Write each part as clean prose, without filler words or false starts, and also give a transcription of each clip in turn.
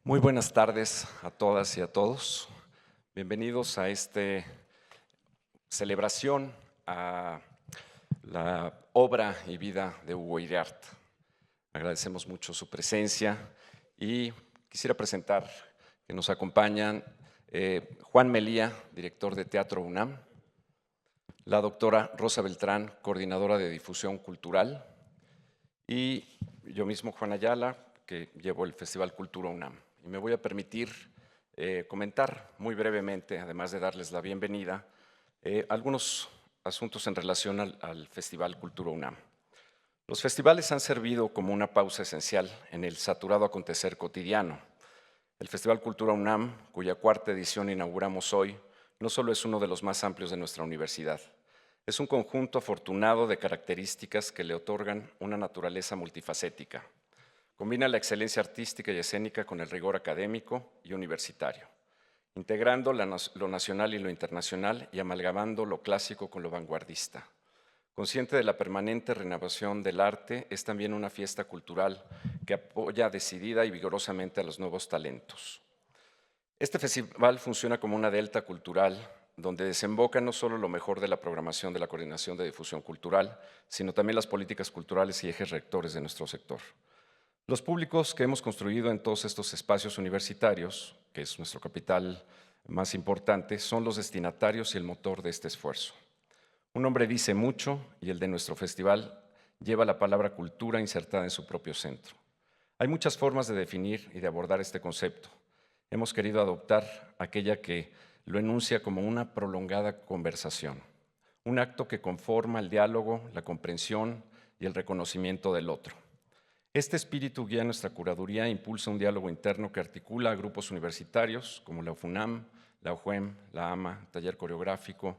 Muy buenas tardes a todas y a todos. Bienvenidos a esta celebración a la obra y vida de Hugo Iriart. Agradecemos mucho su presencia y quisiera presentar que nos acompañan Juan Melía, director de Teatro UNAM, la doctora Rosa Beltrán, coordinadora de difusión cultural, y yo mismo, Juan Ayala, que llevo el Festival Cultura UNAM. Y me voy a permitir comentar muy brevemente, además de darles la bienvenida, algunos asuntos en relación al Festival Cultura UNAM. Los festivales han servido como una pausa esencial en el saturado acontecer cotidiano. El Festival Cultura UNAM, cuya cuarta edición inauguramos hoy, no solo es uno de los más amplios de nuestra universidad, es un conjunto afortunado de características que le otorgan una naturaleza multifacética. Combina la excelencia artística y escénica con el rigor académico y universitario, integrando lo nacional y lo internacional y amalgamando lo clásico con lo vanguardista. Consciente de la permanente renovación del arte, es también una fiesta cultural que apoya decidida y vigorosamente a los nuevos talentos. Este festival funciona como una delta cultural donde desemboca no solo lo mejor de la programación de la Coordinación de Difusión Cultural, sino también las políticas culturales y ejes rectores de nuestro sector. Los públicos que hemos construido en todos estos espacios universitarios, que es nuestro capital más importante, son los destinatarios y el motor de este esfuerzo. Un nombre dice mucho y el de nuestro festival lleva la palabra cultura insertada en su propio centro. Hay muchas formas de definir y de abordar este concepto. Hemos querido adoptar aquella que lo enuncia como una prolongada conversación, un acto que conforma el diálogo, la comprensión y el reconocimiento del otro. Este espíritu guía nuestra curaduría e impulsa un diálogo interno que articula a grupos universitarios como la UFUNAM, la UJUEM, la AMA, Taller Coreográfico,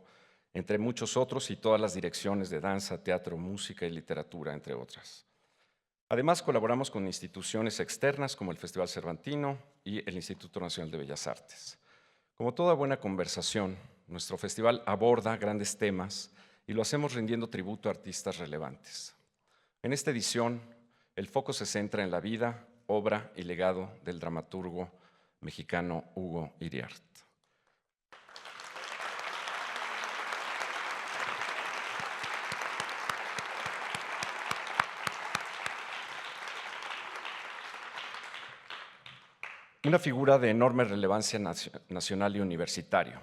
entre muchos otros, y todas las direcciones de danza, teatro, música y literatura, entre otras. Además, colaboramos con instituciones externas como el Festival Cervantino y el Instituto Nacional de Bellas Artes. Como toda buena conversación, nuestro festival aborda grandes temas y lo hacemos rindiendo tributo a artistas relevantes. En esta edición, el foco se centra en la vida, obra y legado del dramaturgo mexicano Hugo Iriart. Una figura de enorme relevancia nacional y universitaria.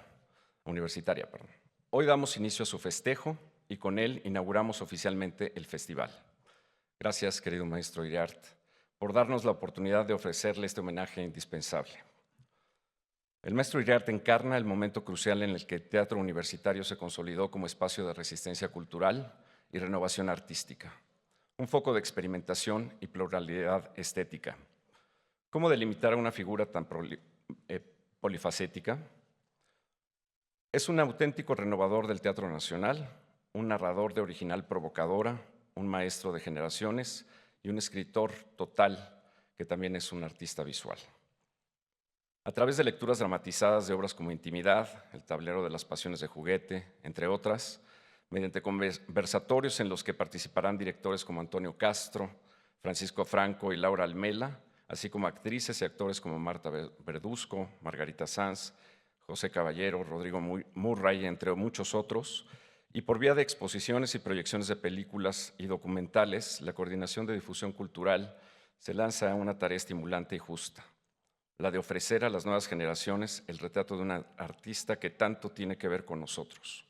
Hoy damos inicio a su festejo y con él inauguramos oficialmente el festival. Gracias, querido maestro Iriart, por darnos la oportunidad de ofrecerle este homenaje indispensable. El maestro Iriart encarna el momento crucial en el que el teatro universitario se consolidó como espacio de resistencia cultural y renovación artística, un foco de experimentación y pluralidad estética. ¿Cómo delimitar a una figura tan polifacética? Es un auténtico renovador del teatro nacional, un narrador de original provocadora, un maestro de generaciones y un escritor total que también es un artista visual. A través de lecturas dramatizadas de obras como Intimidad, El tablero de las pasiones de juguete, entre otras, mediante conversatorios en los que participarán directores como Antonio Castro, Francisco Franco y Laura Almela, así como actrices y actores como Marta Verduzco, Margarita Sanz, José Caballero, Rodrigo Murray, entre muchos otros, y por vía de exposiciones y proyecciones de películas y documentales, la Coordinación de Difusión Cultural se lanza a una tarea estimulante y justa, la de ofrecer a las nuevas generaciones el retrato de una artista que tanto tiene que ver con nosotros,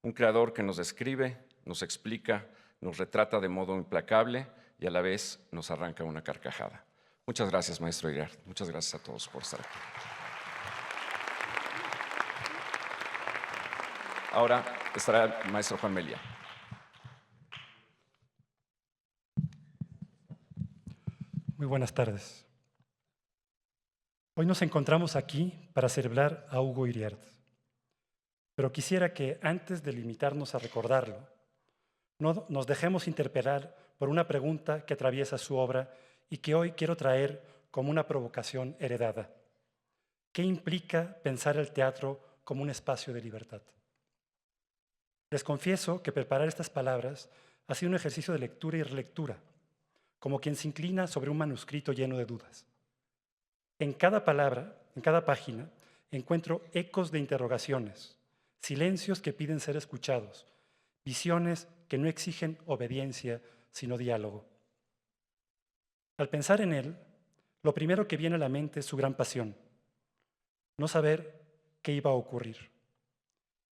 un creador que nos describe, nos explica, nos retrata de modo implacable y a la vez nos arranca una carcajada. Muchas gracias, maestro Iriart. Muchas gracias a todos por estar aquí. Ahora estará el maestro Juan Melía. Muy buenas tardes. Hoy nos encontramos aquí para celebrar a Hugo Iriart, pero quisiera que antes de limitarnos a recordarlo, no nos dejemos interpelar por una pregunta que atraviesa su obra y que hoy quiero traer como una provocación heredada. ¿Qué implica pensar el teatro como un espacio de libertad? Les confieso que preparar estas palabras ha sido un ejercicio de lectura y relectura, como quien se inclina sobre un manuscrito lleno de dudas. En cada palabra, en cada página, encuentro ecos de interrogaciones, silencios que piden ser escuchados, visiones que no exigen obediencia, sino diálogo. Al pensar en él, lo primero que viene a la mente es su gran pasión, no saber qué iba a ocurrir.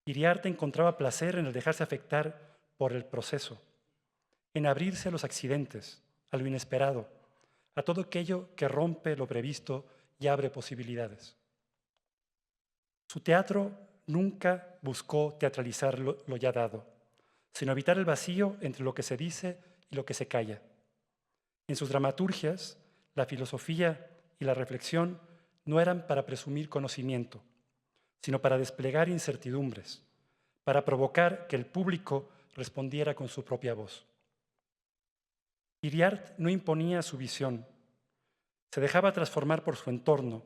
Iriarte encontraba placer en el dejarse afectar por el proceso, en abrirse a los accidentes, a lo inesperado, a todo aquello que rompe lo previsto y abre posibilidades. Su teatro nunca buscó teatralizar lo ya dado, sino evitar el vacío entre lo que se dice y lo que se calla. En sus dramaturgias, la filosofía y la reflexión no eran para presumir conocimiento, sino para desplegar incertidumbres, para provocar que el público respondiera con su propia voz. Iriart no imponía su visión, se dejaba transformar por su entorno,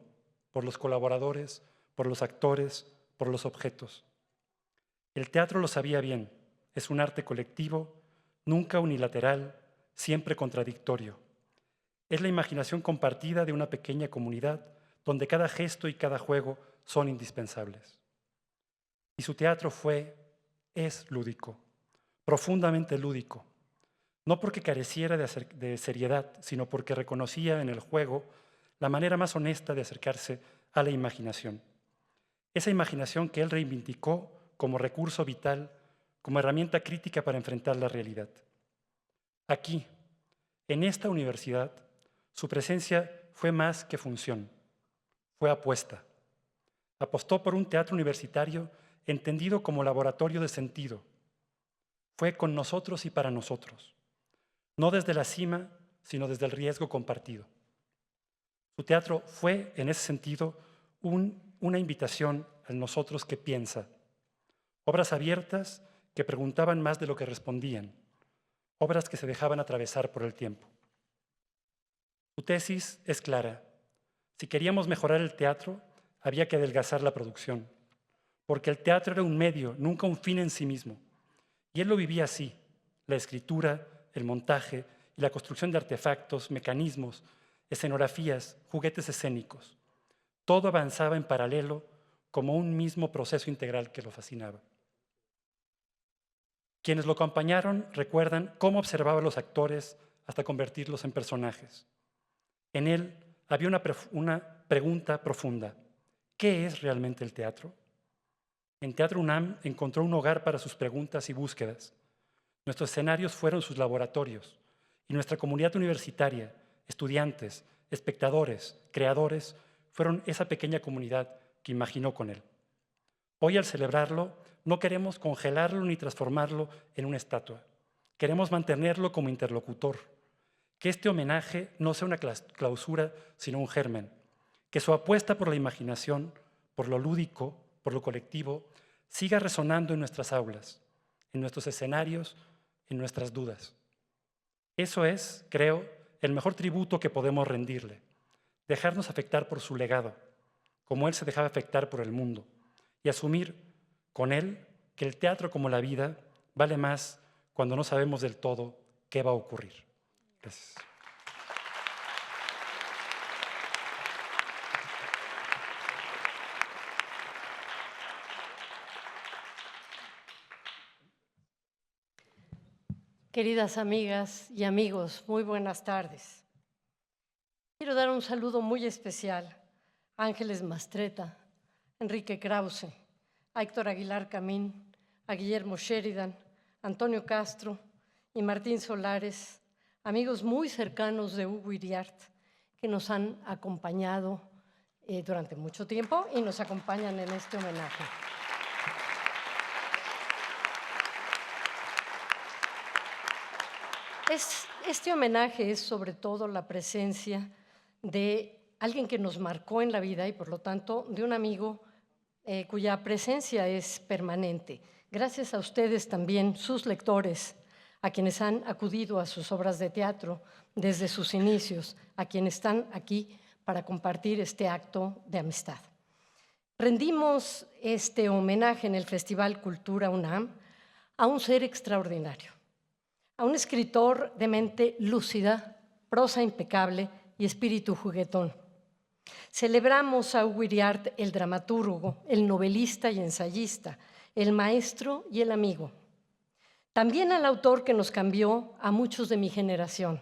por los colaboradores, por los actores, por los objetos. El teatro lo sabía bien, es un arte colectivo, nunca unilateral, siempre contradictorio. Es la imaginación compartida de una pequeña comunidad donde cada gesto y cada juego son indispensables. Y su teatro es lúdico, profundamente lúdico, no porque careciera de seriedad, sino porque reconocía en el juego la manera más honesta de acercarse a la imaginación. Esa imaginación que él reivindicó como recurso vital, como herramienta crítica para enfrentar la realidad. Aquí, en esta universidad, su presencia fue más que función, fue apuesta. Apostó por un teatro universitario entendido como laboratorio de sentido. Fue con nosotros y para nosotros, no desde la cima, sino desde el riesgo compartido. Su teatro fue, en ese sentido, una invitación al nosotros que piensa. Obras abiertas que preguntaban más de lo que respondían. Obras que se dejaban atravesar por el tiempo. Su tesis es clara. Si queríamos mejorar el teatro, había que adelgazar la producción, porque el teatro era un medio, nunca un fin en sí mismo. Y él lo vivía así: la escritura, el montaje y la construcción de artefactos, mecanismos, escenografías, juguetes escénicos. Todo avanzaba en paralelo como un mismo proceso integral que lo fascinaba. Quienes lo acompañaron recuerdan cómo observaba a los actores hasta convertirlos en personajes. En él había una pregunta profunda: ¿qué es realmente el teatro? En Teatro UNAM encontró un hogar para sus preguntas y búsquedas. Nuestros escenarios fueron sus laboratorios y nuestra comunidad universitaria, estudiantes, espectadores, creadores, fueron esa pequeña comunidad que imaginó con él. Hoy, al celebrarlo, no queremos congelarlo ni transformarlo en una estatua. Queremos mantenerlo como interlocutor. Que este homenaje no sea una clausura, sino un germen. Que su apuesta por la imaginación, por lo lúdico, por lo colectivo, siga resonando en nuestras aulas, en nuestros escenarios, en nuestras dudas. Eso es, creo, el mejor tributo que podemos rendirle. Dejarnos afectar por su legado, como él se dejaba afectar por el mundo, y asumir con él que el teatro, como la vida, vale más cuando no sabemos del todo qué va a ocurrir. Gracias. Queridas amigas y amigos, muy buenas tardes. Quiero dar un saludo muy especial a Ángeles Mastretta, Enrique Krause, a Héctor Aguilar Camín, a Guillermo Sheridan, Antonio Castro y Martín Solares, amigos muy cercanos de Hugo Iriart, que nos han acompañado durante mucho tiempo y nos acompañan en este homenaje. Este homenaje es sobre todo la presencia de alguien que nos marcó en la vida y por lo tanto de un amigo cuya presencia es permanente. Gracias a ustedes también, sus lectores, a quienes han acudido a sus obras de teatro desde sus inicios, a quienes están aquí para compartir este acto de amistad. Rendimos este homenaje en el Festival Cultura UNAM a un ser extraordinario, a un escritor de mente lúcida, prosa impecable y espíritu juguetón. Celebramos a Hugo Iriart, el dramaturgo, el novelista y ensayista, el maestro y el amigo. También al autor que nos cambió a muchos de mi generación.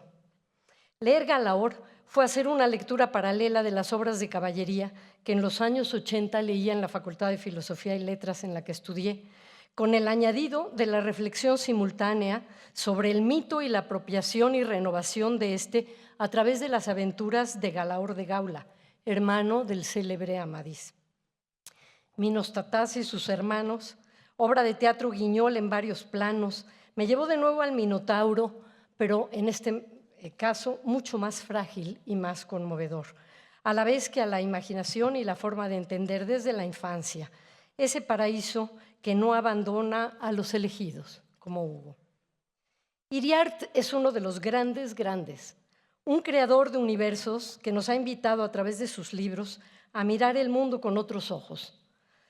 Leer Galaor fue hacer una lectura paralela de las obras de caballería que en los años 80 leía en la Facultad de Filosofía y Letras en la que estudié, con el añadido de la reflexión simultánea sobre el mito y la apropiación y renovación de este a través de las aventuras de Galaor de Gaula, hermano del célebre Amadís. Minos Tatás y sus hermanos, obra de teatro guiñol en varios planos, me llevó de nuevo al Minotauro, pero en este caso mucho más frágil y más conmovedor, a la vez que a la imaginación y la forma de entender desde la infancia, ese paraíso que no abandona a los elegidos, como Hugo. Iriart es uno de los grandes, un creador de universos que nos ha invitado a través de sus libros a mirar el mundo con otros ojos.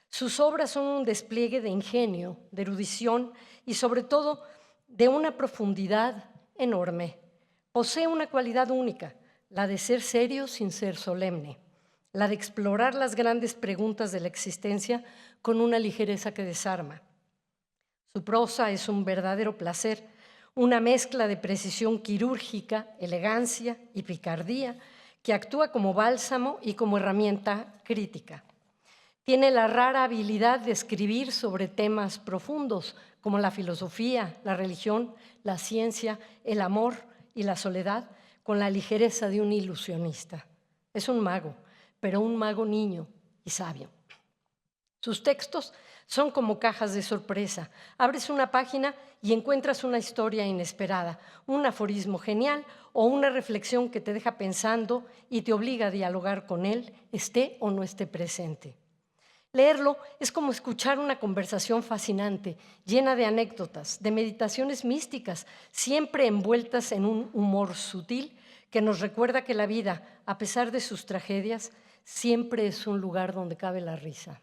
Sus obras son un despliegue de ingenio, de erudición y sobre todo de una profundidad enorme. Posee una cualidad única, la de ser serio sin ser solemne, la de explorar las grandes preguntas de la existencia con una ligereza que desarma. Su prosa es un verdadero placer, una mezcla de precisión quirúrgica, elegancia y picardía que actúa como bálsamo y como herramienta crítica. Tiene la rara habilidad de escribir sobre temas profundos como la filosofía, la religión, la ciencia, el amor y la soledad con la ligereza de un ilusionista. Es un mago, pero un mago niño y sabio. Sus textos son como cajas de sorpresa. Abres una página y encuentras una historia inesperada, un aforismo genial o una reflexión que te deja pensando y te obliga a dialogar con él, esté o no esté presente. Leerlo es como escuchar una conversación fascinante, llena de anécdotas, de meditaciones místicas, siempre envueltas en un humor sutil que nos recuerda que la vida, a pesar de sus tragedias, siempre es un lugar donde cabe la risa.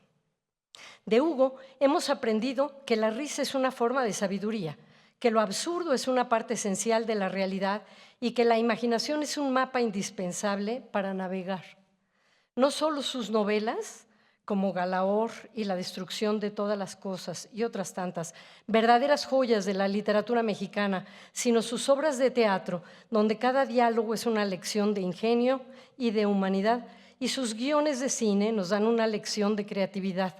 De Hugo hemos aprendido que la risa es una forma de sabiduría, que lo absurdo es una parte esencial de la realidad y que la imaginación es un mapa indispensable para navegar. No solo sus novelas, como Galaor y La destrucción de todas las cosas y otras tantas, verdaderas joyas de la literatura mexicana, sino sus obras de teatro, donde cada diálogo es una lección de ingenio y de humanidad, y sus guiones de cine nos dan una lección de creatividad.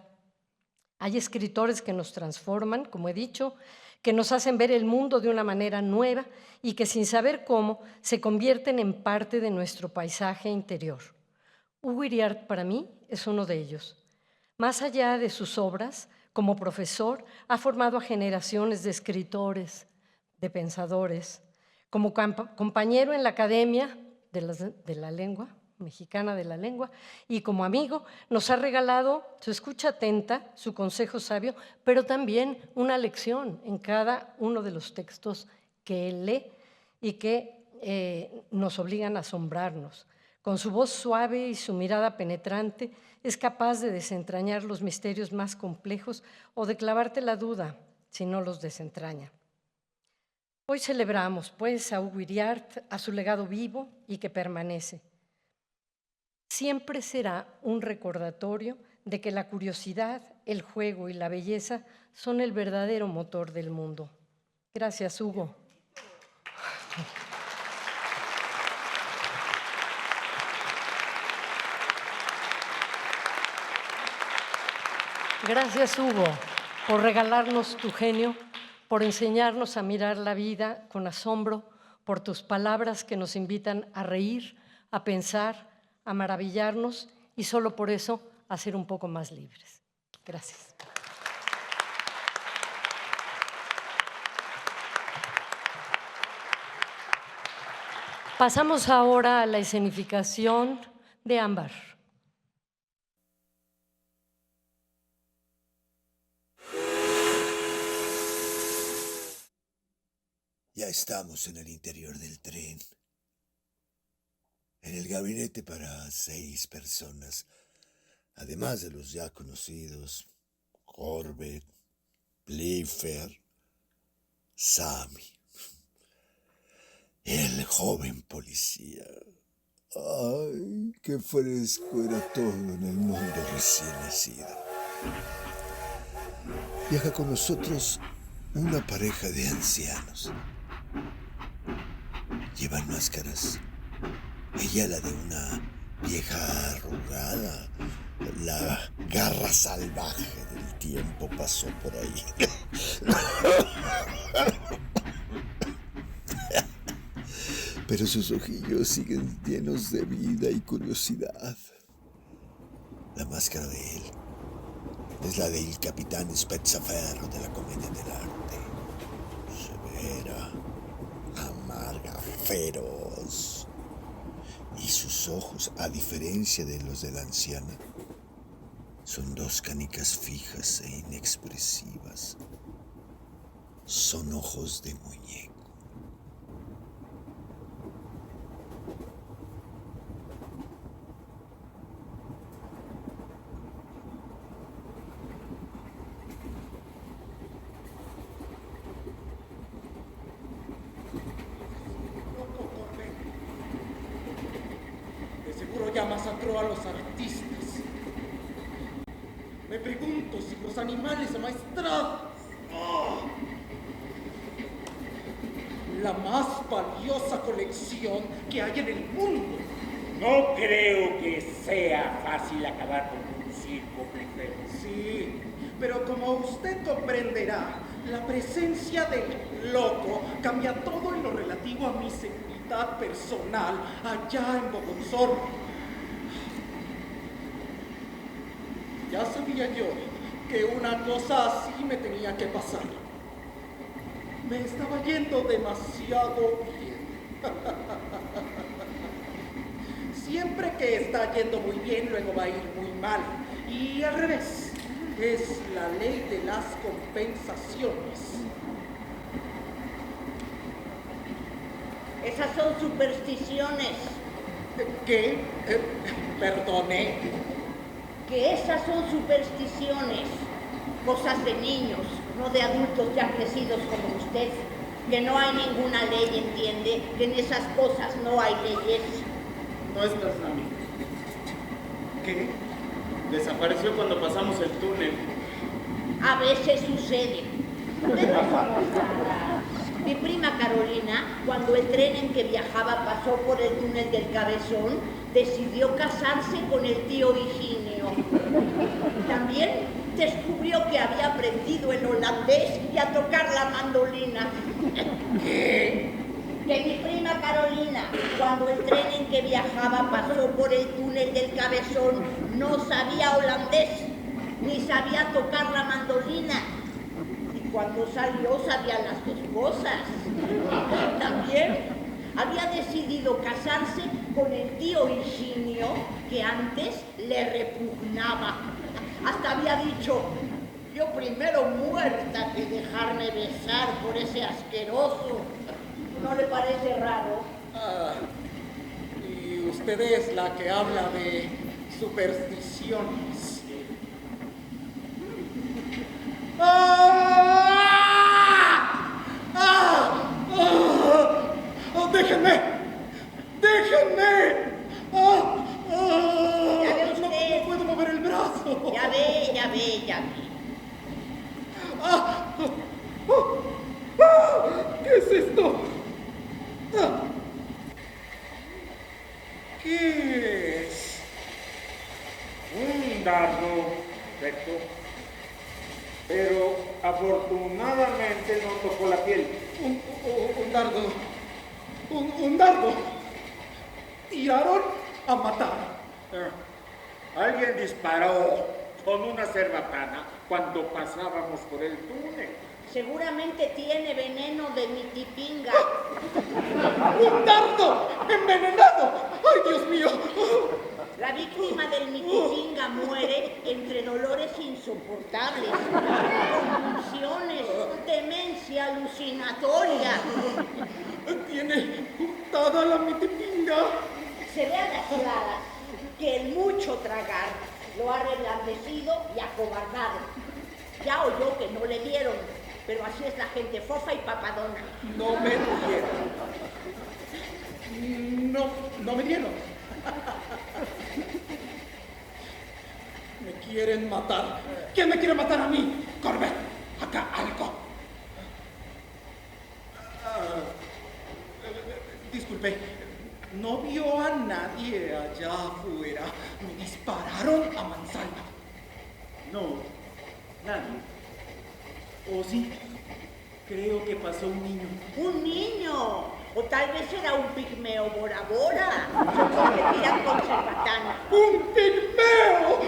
Hay escritores que nos transforman, como he dicho, que nos hacen ver el mundo de una manera nueva y que sin saber cómo se convierten en parte de nuestro paisaje interior. Hugo Iriart para mí es uno de ellos. Más allá de sus obras, como profesor, ha formado a generaciones de escritores, de pensadores. Como compañero en la Academia de la Lengua Mexicana de la Lengua y como amigo nos ha regalado su escucha atenta, su consejo sabio, pero también una lección en cada uno de los textos que él lee y que nos obligan a asombrarnos. Con su voz suave y su mirada penetrante es capaz de desentrañar los misterios más complejos o de clavarte la duda si no los desentraña. Hoy celebramos, pues, a Hugo Iriart, a su legado vivo y que permanece. Siempre será un recordatorio de que la curiosidad, el juego y la belleza son el verdadero motor del mundo. Gracias, Hugo. Gracias, Hugo, por regalarnos tu genio, por enseñarnos a mirar la vida con asombro, por tus palabras que nos invitan a reír, a pensar, a maravillarnos y solo por eso a ser un poco más libres. Gracias. Pasamos ahora a la escenificación de ámbar. Ya estamos en el interior del tren. En el gabinete para 6 personas, además de los ya conocidos Corbett, Bliffer, Sammy, el joven policía. ¡Ay, qué fresco era todo en el mundo recién nacido! Viaja con nosotros una pareja de ancianos. Llevan máscaras. Ella la de una vieja arrugada. La garra salvaje del tiempo pasó por ahí. Pero sus ojillos siguen llenos de vida y curiosidad. La máscara de él es la del capitán Spezzaferro de la comedia del arte. Severa, amarga, feroz. Y sus ojos, a diferencia de los de la anciana, son 2 canicas fijas e inexpresivas. Son ojos de muñeco. Ya masacró a los artistas. Me pregunto si los animales amaestrados, la más valiosa colección que hay en el mundo. No creo que sea fácil acabar con un circo, Bliffer. Sí, pero como usted comprenderá, la presencia del loco cambia todo en lo relativo a mi seguridad personal allá en Bogonzor. Ya sabía yo que una cosa así me tenía que pasar. Me estaba yendo demasiado bien. Siempre que está yendo muy bien, luego va a ir muy mal. Y al revés, es la ley de las compensaciones. Esas son supersticiones. ¿Qué? Perdone. Que esas son supersticiones, cosas de niños, no de adultos ya crecidos como usted, que no hay ninguna ley, entiende, que en esas cosas no hay leyes. No estás, Sammy. ¿Qué? Desapareció cuando pasamos el túnel. A veces sucede. Ustedes no somos nada. Mi prima Carolina, cuando el tren en que viajaba pasó por el túnel del Cabezón, decidió casarse con el tío Higinio. También descubrió que había aprendido el holandés y a tocar la mandolina. ¿Qué? Que mi prima Carolina, cuando el tren en que viajaba pasó por el túnel del Cabezón, no sabía holandés, ni sabía tocar la mandolina. Y cuando salió sabía las 2 cosas. También había decidido casarse con el tío Higinio, que antes le repugnaba. Hasta había dicho, yo primero muerta que dejarme besar por ese asqueroso. ¿No le parece raro? Y usted es la que habla de supersticiones. ¡Déjenme! ¡Déjenme! Ya ve usted. No puedo mover el brazo. Ya ve. ¿Qué es esto? ¿Qué es? Un dardo, perfecto. Pero afortunadamente no tocó la piel. Un dardo. Un dardo. Tiraron a matar. Alguien disparó con una cerbatana cuando pasábamos por el túnel. Seguramente tiene veneno de mitipinga. ¡Un dardo envenenado! ¡Ay, Dios mío! La víctima del Mititinga muere entre dolores insoportables, convulsiones, demencia alucinatoria. Tiene untada la Mititinga. Se ve a las claras que el mucho tragar lo ha reblandecido y acobardado. Ya oyó que no le dieron, pero así es la gente fofa y papadona. No me dieron. No me dieron. Me quieren matar. ¿Quién me quiere matar a mí? Corbett, acá algo. Disculpe, ¿no vio a nadie allá afuera? Me dispararon a mansalva. No, nadie. ¿O sí? Creo que pasó un niño. ¡Un niño! O tal vez era un pigmeo Bora Bora. Que tiran con cerbatana. ¡Un pigmeo!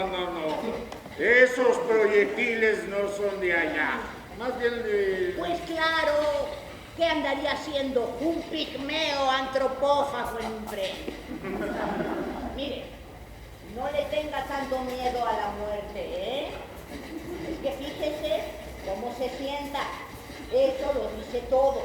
No. Esos proyectiles no son de allá. Más bien de... Pues claro, ¿qué andaría haciendo un pigmeo antropófago en un tren? Mire, no le tenga tanto miedo a la muerte, ¿eh? Es que fíjese cómo se sienta. Eso lo dice todo.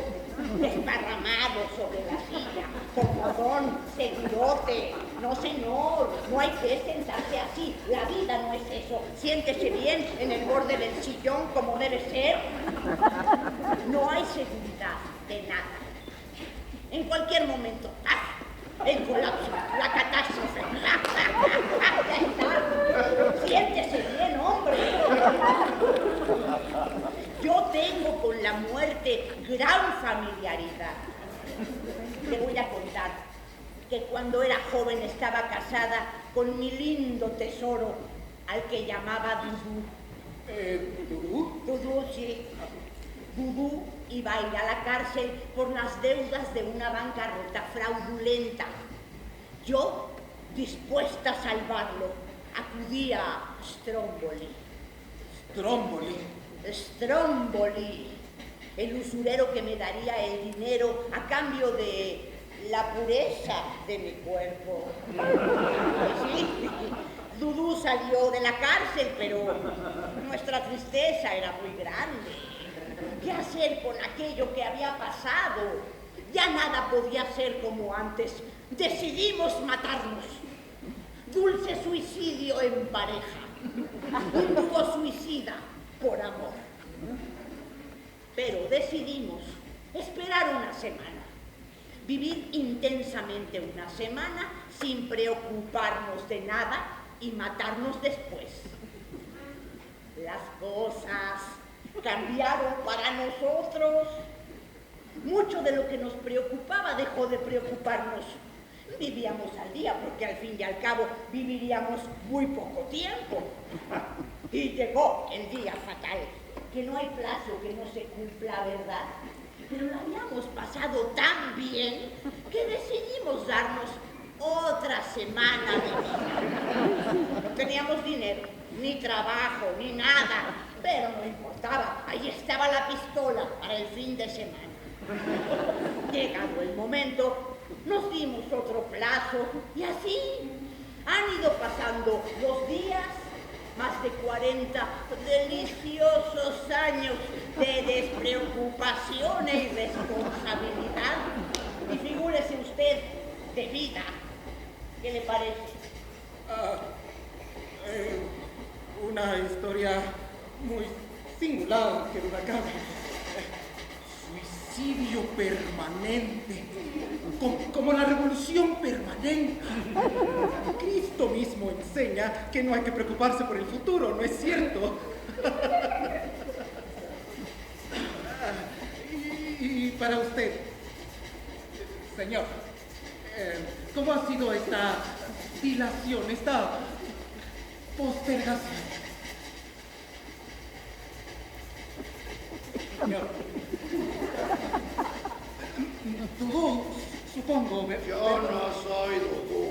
Desparramado sobre la silla, comodón, seguidote. No, señor, no hay que sentarse así. La vida no es eso. Siéntese bien en el borde del sillón como debe ser. No hay seguridad de nada. En cualquier momento, el colapso, la catástrofe. Ya está. Siéntese bien, hombre. Yo tengo con la muerte gran familiaridad. Le voy a contar que cuando era joven estaba casada con mi lindo tesoro, al que llamaba Dudú. ¿Dudú? Dudú, sí. Dudú iba a ir a la cárcel por las deudas de una bancarrota fraudulenta. Yo, dispuesta a salvarlo, acudí a Stromboli. Stromboli, el usurero que me daría el dinero a cambio de la pureza de mi cuerpo. Sí, Dudú salió de la cárcel, pero nuestra tristeza era muy grande. ¿Qué hacer con aquello que había pasado? Ya nada podía ser como antes. Decidimos matarnos. Dulce suicidio en pareja. Un dúo suicida por amor. Pero decidimos esperar una semana. Vivir intensamente una semana sin preocuparnos de nada y matarnos después. Las cosas cambiaron para nosotros. Mucho de lo que nos preocupaba dejó de preocuparnos. Vivíamos al día porque al fin y al cabo viviríamos muy poco tiempo. Y llegó el día fatal, que no hay plazo que no se cumpla, ¿verdad? Pero lo habíamos pasado tan bien que decidimos darnos otra semana de vida. No teníamos dinero, ni trabajo, ni nada, pero no importaba, ahí estaba la pistola para el fin de semana. Llegado el momento, nos dimos otro plazo y así han ido pasando los días, más de 40 deliciosos años de despreocupación e irresponsabilidad. Y figúrese usted, de vida. ¿Qué le parece? Una historia muy singular que dura suicidio permanente, como la revolución permanente. Cristo mismo enseña que no hay que preocuparse por el futuro, ¿no es cierto? Y para usted, señor, ¿cómo ha sido esta dilación, esta postergación? Señor, tú, supongo... Yo no soy Dudú.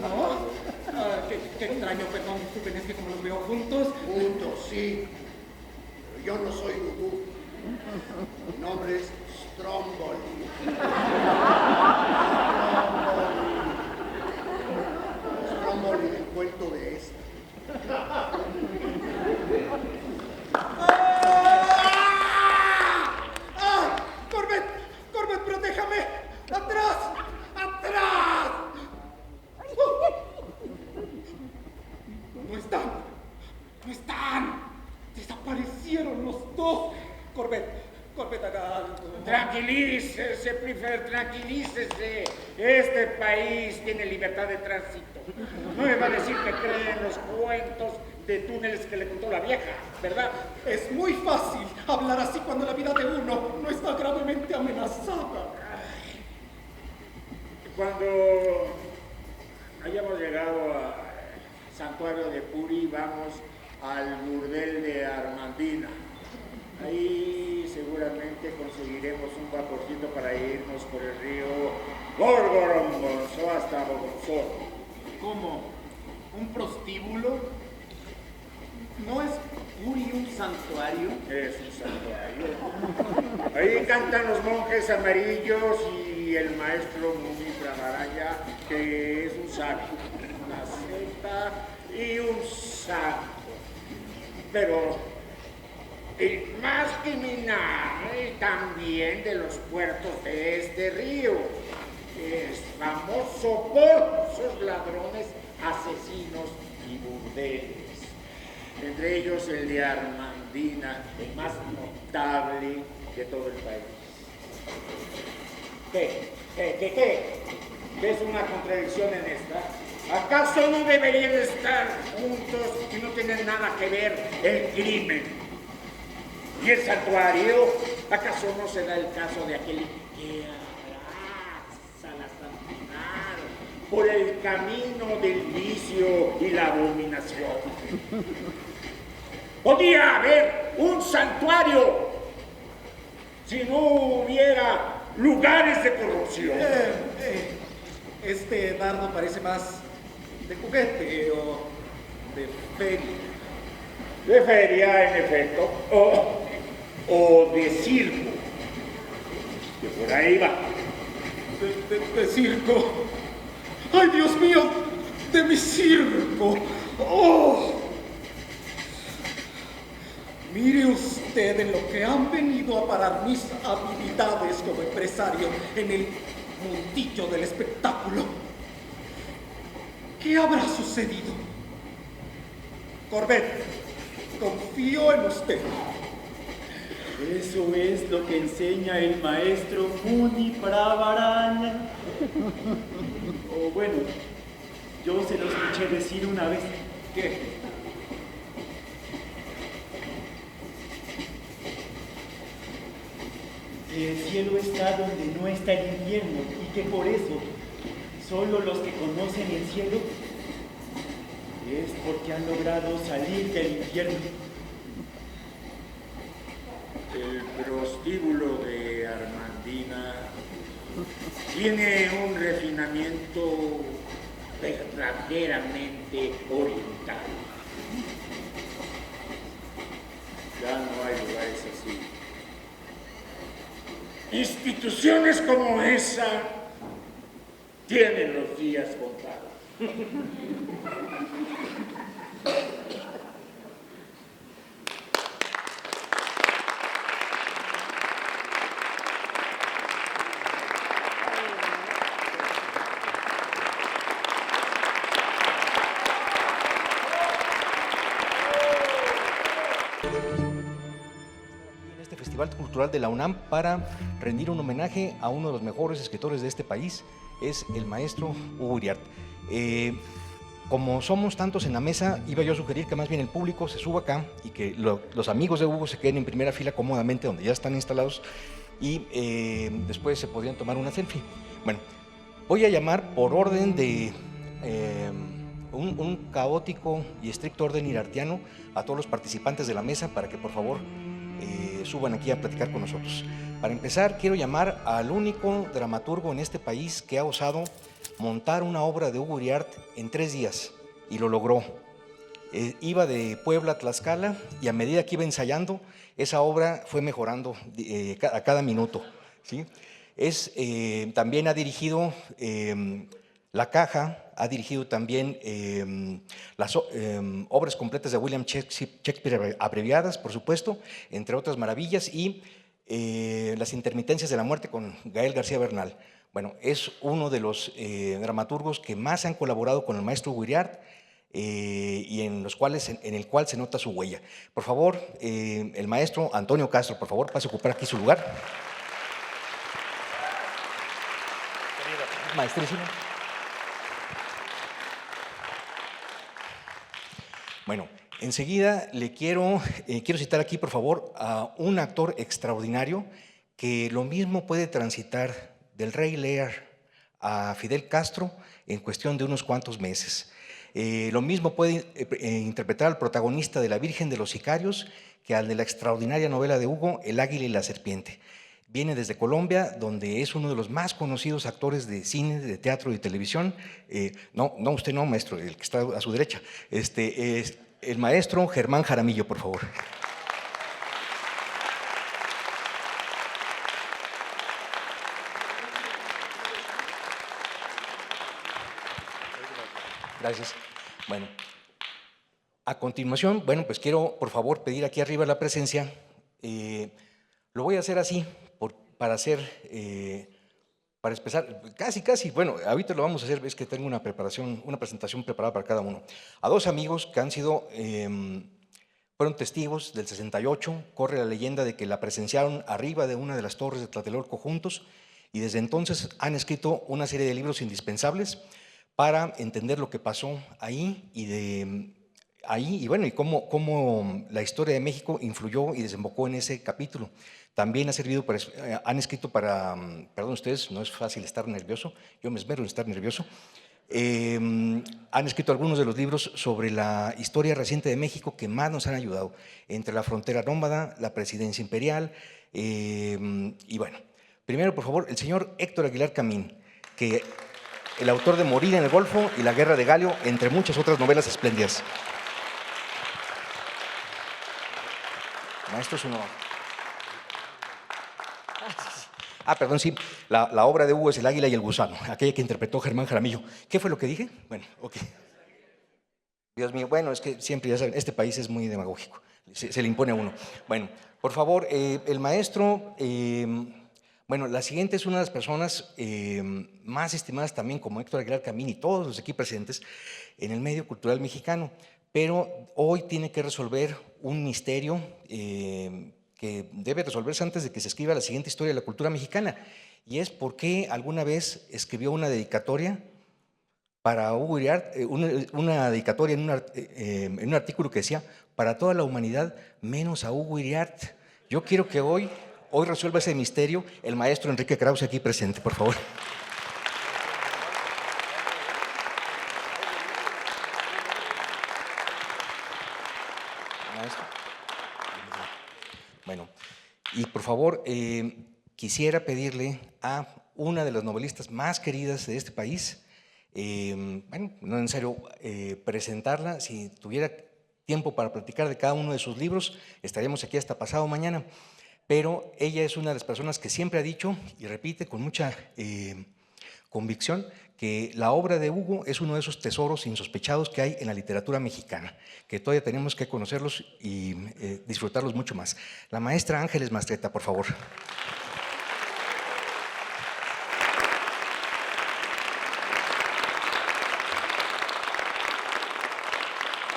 ¿No? Qué extraño, perdón, disculpen, es que como los veo juntos... Juntos, sí. Pero yo no soy Dudú. Mi nombre es Stromboli. Stromboli del cuento de este. ¡Corbett! ¡Corbett, protéjame! ¡Atrás! ¡Atrás! No están. No están. Desaparecieron los dos. Corbett, haga algo. Tranquilícese, Prefer, tranquilícese. Este país tiene libertad de tránsito. No me va a decir que cree en los cuentos de túneles que le contó la vieja, ¿verdad? Es muy fácil hablar así cuando la vida de uno no está gravemente amenazada. Cuando hayamos llegado al santuario de Puri, vamos al burdel de Armandina. Ahí seguramente conseguiremos un vaporcito para irnos por el río Gorgoromgonzó hasta Bogonzó. ¿Cómo? ¿Un prostíbulo? ¿No es Puri un santuario? Es un santuario. Ahí cantan los monjes amarillos y el maestro Muni Pramaraya, que es un sabio, una seta y un santo. Pero el más criminal también de los puertos de este río es famoso por sus ladrones, asesinos y burdeles. Entre ellos el de Armandina, el más notable de todo el país. ¿Qué? ¿Ves una contradicción en esta? ¿Acaso no deberían estar juntos y no tienen nada que ver el crimen y el santuario? ¿Acaso no se da el caso de aquel que abraza la santidad por el camino del vicio y la abominación? Podía haber un santuario si no hubiera lugares de corrupción. Este dardo parece más de juguete o de feria. De feria, en efecto, o de circo, que por ahí va. De circo. ¡Ay, Dios mío! ¡De mi circo! ¡Oh! Mire usted en lo que han venido a parar mis habilidades como empresario en el mundillo del espectáculo. ¿Qué habrá sucedido? Corbett, confío en usted. Eso es lo que enseña el maestro Muni Pravaraya. O bueno, yo se lo escuché decir una vez. ¿Qué? Que el cielo está donde no está el infierno y que por eso solo los que conocen el cielo es porque han logrado salir del infierno. El prostíbulo de Armandina tiene un refinamiento verdaderamente oriental. Ya no hay lugares así. Instituciones como esa tienen los días contados. Festival Cultural de la UNAM para rendir un homenaje a uno de los mejores escritores de este país, es el maestro Hugo Iriart. Como somos tantos en la mesa, iba yo a sugerir que más bien el público se suba acá y que los amigos de Hugo se queden en primera fila cómodamente donde ya están instalados y después se podrían tomar una selfie. Bueno, voy a llamar por orden de un caótico y estricto orden iriartiano a todos los participantes de la mesa para que por favor suban aquí a platicar con nosotros. Para empezar, quiero llamar al único dramaturgo en este país que ha osado montar una obra de Hugo Iriart en 3 días, y lo logró. Iba de Puebla a Tlaxcala y a medida que iba ensayando, esa obra fue mejorando a cada minuto, ¿sí? También ha dirigido La Caja, ha dirigido también las obras completas de William Shakespeare abreviadas, por supuesto, entre otras maravillas, y Las intermitencias de la muerte con Gael García Bernal. Bueno, es uno de los dramaturgos que más han colaborado con el maestro Hugo Iriart y en el cual se nota su huella. Por favor, el maestro Antonio Castro, por favor, pase a ocupar aquí su lugar. Maestrísimo. Bueno, enseguida le quiero citar aquí, por favor, a un actor extraordinario que lo mismo puede transitar del Rey Lear a Fidel Castro en cuestión de unos cuantos meses. Lo mismo puede interpretar al protagonista de La Virgen de los Sicarios que al de la extraordinaria novela de Hugo, El Águila y la Serpiente. Viene desde Colombia, donde es uno de los más conocidos actores de cine, de teatro y de televisión. No, usted no, maestro, el que está a su derecha. Es el maestro Germán Jaramillo, por favor. Gracias. Bueno, a continuación, pues quiero, por favor, pedir aquí arriba la presencia. Lo voy a hacer así, para expresar, casi, bueno, ahorita lo vamos a hacer, es que tengo una presentación preparada para cada uno. A dos amigos que han sido, fueron testigos del 68, corre la leyenda de que la presenciaron arriba de una de las torres de Tlatelolco juntos, y desde entonces han escrito una serie de libros indispensables para entender lo que pasó ahí y bueno, y cómo la historia de México influyó y desembocó en ese capítulo. También han escrito perdón ustedes, no es fácil estar nervioso, yo me esmero en estar nervioso. Han escrito algunos de los libros sobre la historia reciente de México que más nos han ayudado, entre la frontera nómada, la presidencia imperial, y bueno, primero, por favor, el señor Héctor Aguilar Camín, que el autor de Morir en el Golfo y La Guerra de Galio, entre muchas otras novelas espléndidas. Maestro, es uno. Perdón, sí, la obra de Hugo es El Águila y el Gusano, aquella que interpretó Germán Jaramillo. ¿Qué fue lo que dije? Bueno, ok. Dios mío, bueno, es que siempre, ya saben, este país es muy demagógico, se le impone a uno. Bueno, por favor, el maestro, bueno, la siguiente es una de las personas más estimadas también, como Héctor Aguilar Camín y todos los aquí presentes, en el medio cultural mexicano, pero hoy tiene que resolver un misterio que debe resolverse antes de que se escriba la siguiente historia de la cultura mexicana, y es por qué alguna vez escribió una dedicatoria para Hugo Iriart, una dedicatoria en un artículo que decía, para toda la humanidad menos a Hugo Iriart. Yo quiero que hoy resuelva ese misterio el maestro Enrique Krause aquí presente, por favor. Bueno, y por favor, quisiera pedirle a una de las novelistas más queridas de este país, bueno, no es necesario presentarla, si tuviera tiempo para platicar de cada uno de sus libros, estaríamos aquí hasta pasado mañana, pero ella es una de las personas que siempre ha dicho y repite con mucha convicción que la obra de Hugo es uno de esos tesoros insospechados que hay en la literatura mexicana, que todavía tenemos que conocerlos y disfrutarlos mucho más. La maestra Ángeles Mastretta, por favor.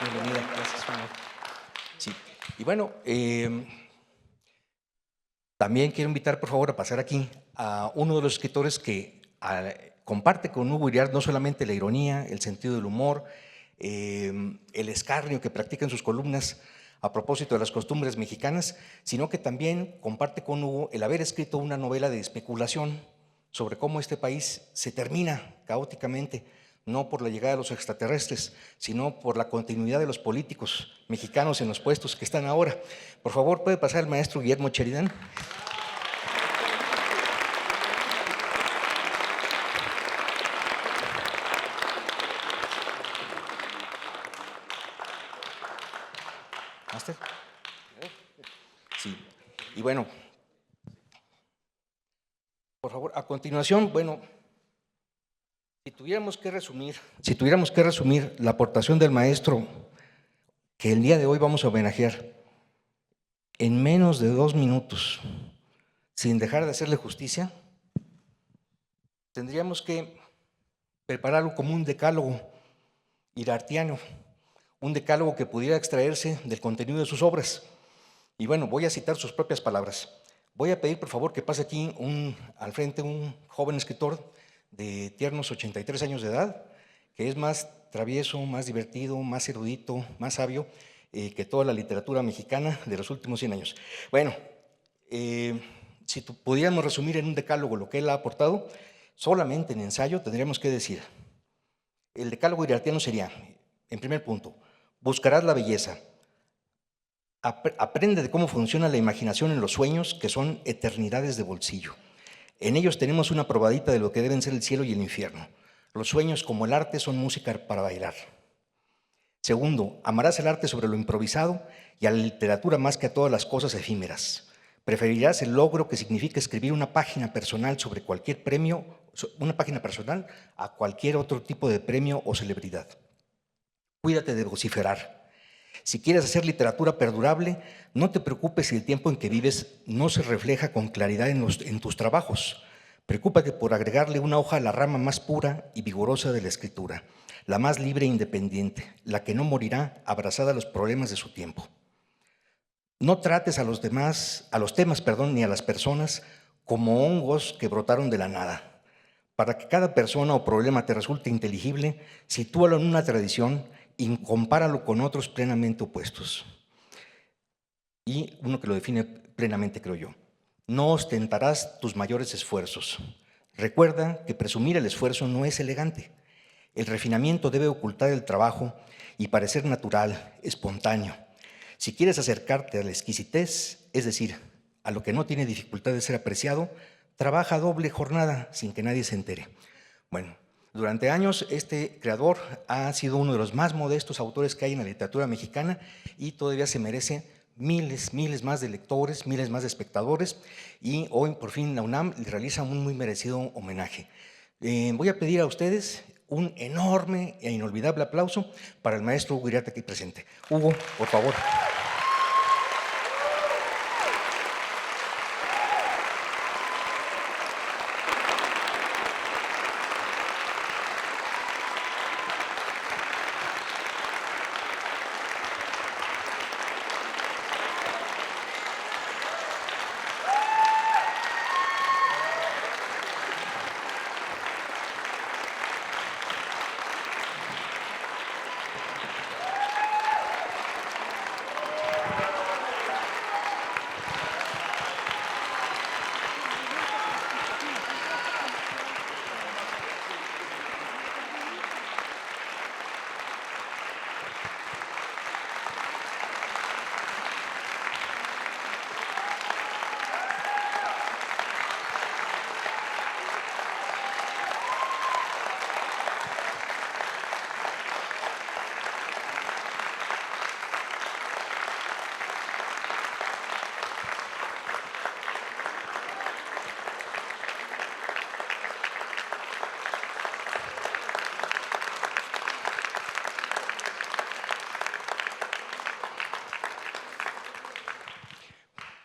Bienvenida, gracias. Sí. Y bueno, también quiero invitar, por favor, a pasar aquí a uno de los escritores que comparte con Hugo Iriart no solamente la ironía, el sentido del humor, el escarnio que practica en sus columnas a propósito de las costumbres mexicanas, sino que también comparte con Hugo el haber escrito una novela de especulación sobre cómo este país se termina caóticamente, no por la llegada de los extraterrestres, sino por la continuidad de los políticos mexicanos en los puestos que están ahora. Por favor, ¿puede pasar el maestro Guillermo Sheridan? ¿Máster? Sí. Y bueno, por favor, a continuación, bueno, si tuviéramos que resumir la aportación del maestro que el día de hoy vamos a homenajear en menos de 2 minutos, sin dejar de hacerle justicia, tendríamos que prepararlo como un decálogo irartiano, un decálogo que pudiera extraerse del contenido de sus obras. Y bueno, voy a citar sus propias palabras. Voy a pedir, por favor, que pase aquí al frente un joven escritor de tiernos 83 años de edad, que es más travieso, más divertido, más erudito, más sabio que toda la literatura mexicana de los últimos 100 años. Bueno, si pudiéramos resumir en un decálogo lo que él ha aportado, solamente en ensayo tendríamos que decir, el decálogo irartiano sería, en primer punto, buscarás la belleza. Aprende de cómo funciona la imaginación en los sueños, que son eternidades de bolsillo. En ellos tenemos una probadita de lo que deben ser el cielo y el infierno. Los sueños, como el arte, son música para bailar. Segundo, amarás el arte sobre lo improvisado y a la literatura más que a todas las cosas efímeras. Preferirás el logro que significa escribir una página personal sobre cualquier premio, una página personal a cualquier otro tipo de premio o celebridad. Cuídate de vociferar. Si quieres hacer literatura perdurable, no te preocupes si el tiempo en que vives no se refleja con claridad en tus trabajos. Preocúpate por agregarle una hoja a la rama más pura y vigorosa de la escritura, la más libre e independiente, la que no morirá abrazada a los problemas de su tiempo. No trates a los temas, ni a las personas como hongos que brotaron de la nada. Para que cada persona o problema te resulte inteligible, sitúalo en una tradición y compáralo con otros plenamente opuestos. Y uno que lo define plenamente, creo yo. No ostentarás tus mayores esfuerzos. Recuerda que presumir el esfuerzo no es elegante. El refinamiento debe ocultar el trabajo y parecer natural, espontáneo. Si quieres acercarte a la exquisitez, es decir, a lo que no tiene dificultad de ser apreciado, trabaja doble jornada sin que nadie se entere. Bueno, durante años este creador ha sido uno de los más modestos autores que hay en la literatura mexicana y todavía se merece miles más de lectores, miles más de espectadores, y hoy por fin la UNAM le realiza un muy merecido homenaje. Voy a pedir a ustedes un enorme e inolvidable aplauso para el maestro Hugo Iriarte aquí presente. Hugo, por favor.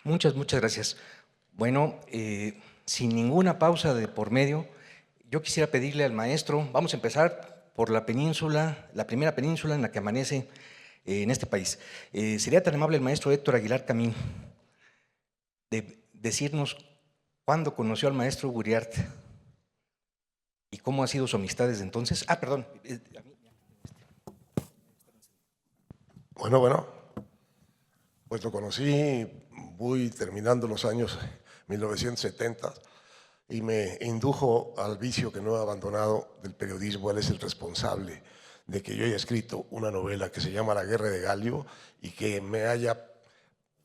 Muchas gracias. Bueno, sin ninguna pausa de por medio, yo quisiera pedirle al maestro, vamos a empezar por la península, la primera península en la que amanece en este país. Sería tan amable el maestro Héctor Aguilar Camín de decirnos cuándo conoció al maestro Hugo Iriarte y cómo ha sido su amistad desde entonces. Perdón. Bueno, pues lo conocí muy terminando los años 1970 y me indujo al vicio que no he abandonado del periodismo. Él es el responsable de que yo haya escrito una novela que se llama La Guerra de Galio y que me haya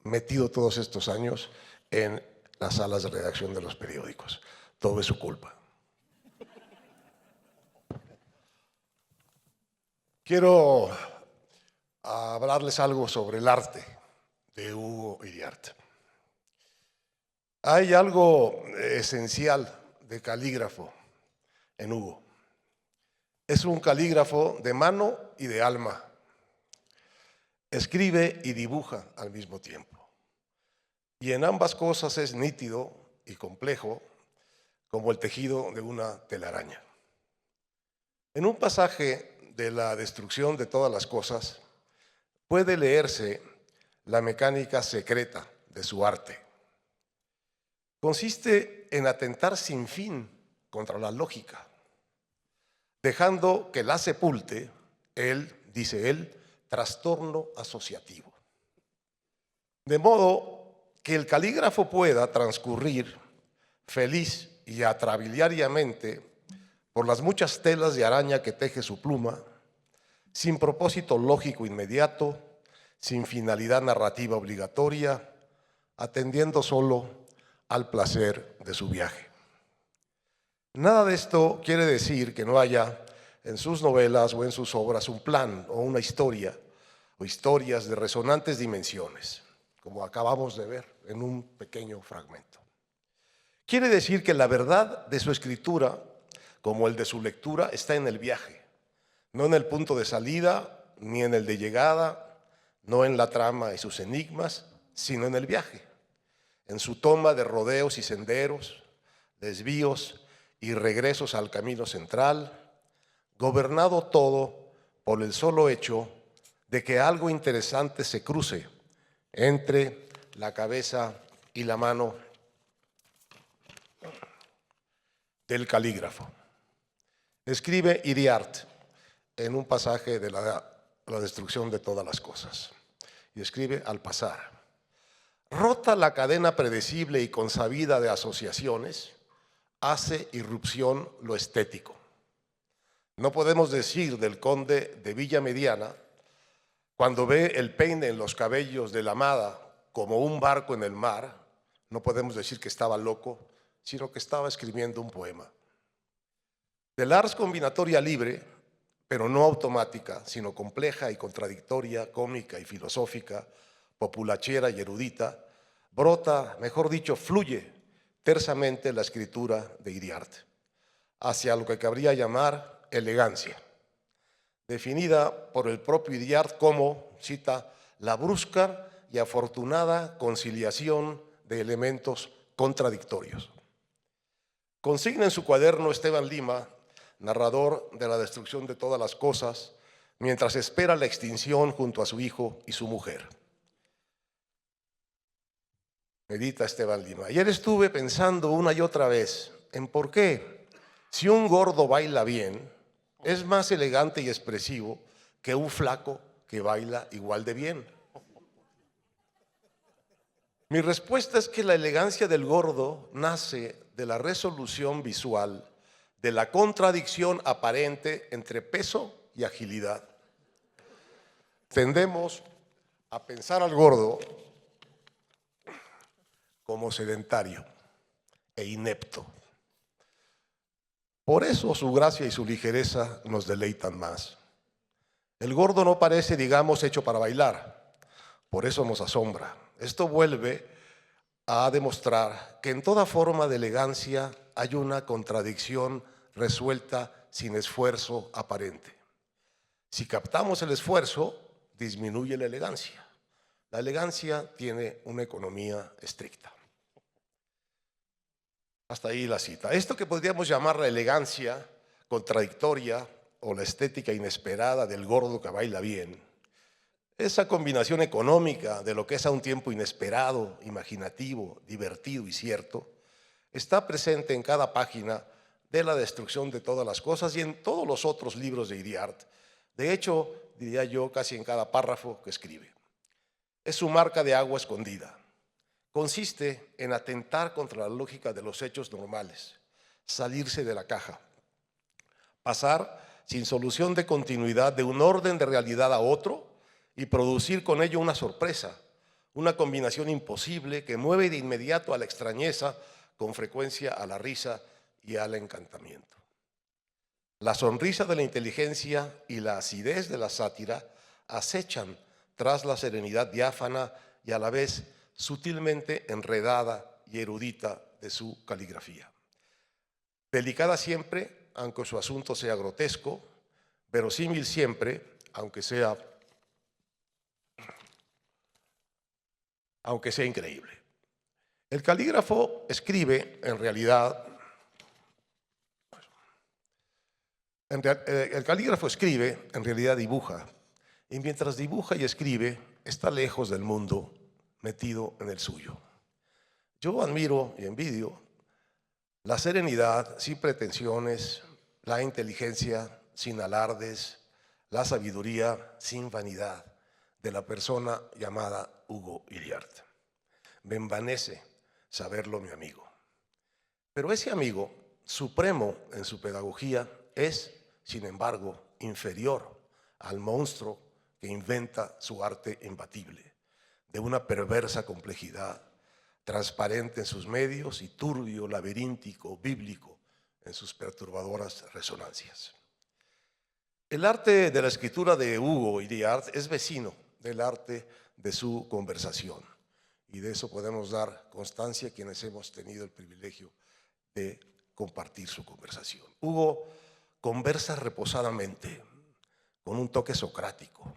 metido todos estos años en las salas de redacción de los periódicos. Todo es su culpa. Quiero a hablarles algo sobre el arte de Hugo Iriart. Hay algo esencial de calígrafo en Hugo. Es un calígrafo de mano y de alma. Escribe y dibuja al mismo tiempo. Y en ambas cosas es nítido y complejo como el tejido de una telaraña. En un pasaje de La destrucción de todas las cosas puede leerse la mecánica secreta de su arte. Consiste en atentar sin fin contra la lógica, dejando que la sepulte, dice él, trastorno asociativo. De modo que el calígrafo pueda transcurrir feliz y atrabiliariamente por las muchas telas de araña que teje su pluma, sin propósito lógico inmediato, sin finalidad narrativa obligatoria, atendiendo solo al placer de su viaje. Nada de esto quiere decir que no haya en sus novelas o en sus obras un plan o una historia o historias de resonantes dimensiones, como acabamos de ver en un pequeño fragmento. Quiere decir que la verdad de su escritura, como el de su lectura, está en el viaje, no en el punto de salida, ni en el de llegada, no en la trama y sus enigmas, sino en el viaje, en su toma de rodeos y senderos, desvíos y regresos al camino central, gobernado todo por el solo hecho de que algo interesante se cruce entre la cabeza y la mano del calígrafo. Escribe Iriart en un pasaje de la destrucción de todas las cosas, y escribe al pasar: rota la cadena predecible y consabida de asociaciones, hace irrupción lo estético. No podemos decir del conde de Villa Mediana, cuando ve el peine en los cabellos de la amada como un barco en el mar, no podemos decir que estaba loco, sino que estaba escribiendo un poema. Del ars combinatoria libre, pero no automática, sino compleja y contradictoria, cómica y filosófica, populachera y erudita, brota, mejor dicho, fluye tersamente la escritura de Iriart, hacia lo que cabría llamar elegancia, definida por el propio Iriart como, cita, la brusca y afortunada conciliación de elementos contradictorios. Consigna en su cuaderno Esteban Lima, narrador de La destrucción de todas las cosas, mientras espera la extinción junto a su hijo y su mujer. Medita Esteban Lima: ayer estuve pensando una y otra vez en por qué, si un gordo baila bien, es más elegante y expresivo que un flaco que baila igual de bien. Mi respuesta es que la elegancia del gordo nace de la resolución visual, de la contradicción aparente entre peso y agilidad. Tendemos a pensar al gordo como sedentario e inepto. Por eso su gracia y su ligereza nos deleitan más. El gordo no parece, digamos, hecho para bailar, por eso nos asombra. Esto vuelve a demostrar que en toda forma de elegancia hay una contradicción resuelta sin esfuerzo aparente. Si captamos el esfuerzo, disminuye la elegancia. La elegancia tiene una economía estricta. Hasta ahí la cita. Esto que podríamos llamar la elegancia contradictoria o la estética inesperada del gordo que baila bien, esa combinación económica de lo que es a un tiempo inesperado, imaginativo, divertido y cierto, está presente en cada página de La destrucción de todas las cosas y en todos los otros libros de Iriart. De hecho, diría yo, casi en cada párrafo que escribe. Es su marca de agua escondida. Consiste en atentar contra la lógica de los hechos normales, salirse de la caja, pasar sin solución de continuidad de un orden de realidad a otro y producir con ello una sorpresa, una combinación imposible que mueve de inmediato a la extrañeza, con frecuencia a la risa y al encantamiento. La sonrisa de la inteligencia y la acidez de la sátira acechan tras la serenidad diáfana y a la vez sutilmente enredada y erudita de su caligrafía. Delicada siempre, aunque su asunto sea grotesco, verosímil siempre, aunque sea increíble. El calígrafo escribe, en realidad, dibuja, y mientras dibuja y escribe, está lejos del mundo, metido en el suyo. Yo admiro y envidio la serenidad sin pretensiones, la inteligencia sin alardes, la sabiduría sin vanidad de la persona llamada Hugo Iriart. Me envanece saberlo mi amigo. Pero ese amigo, supremo en su pedagogía, es, sin embargo, inferior al monstruo que inventa su arte imbatible, de una perversa complejidad, transparente en sus medios y turbio, laberíntico, bíblico en sus perturbadoras resonancias. El arte de la escritura de Hugo Iriart es vecino del arte de su conversación, y de eso podemos dar constancia quienes hemos tenido el privilegio de compartir su conversación. Hugo conversa reposadamente, con un toque socrático,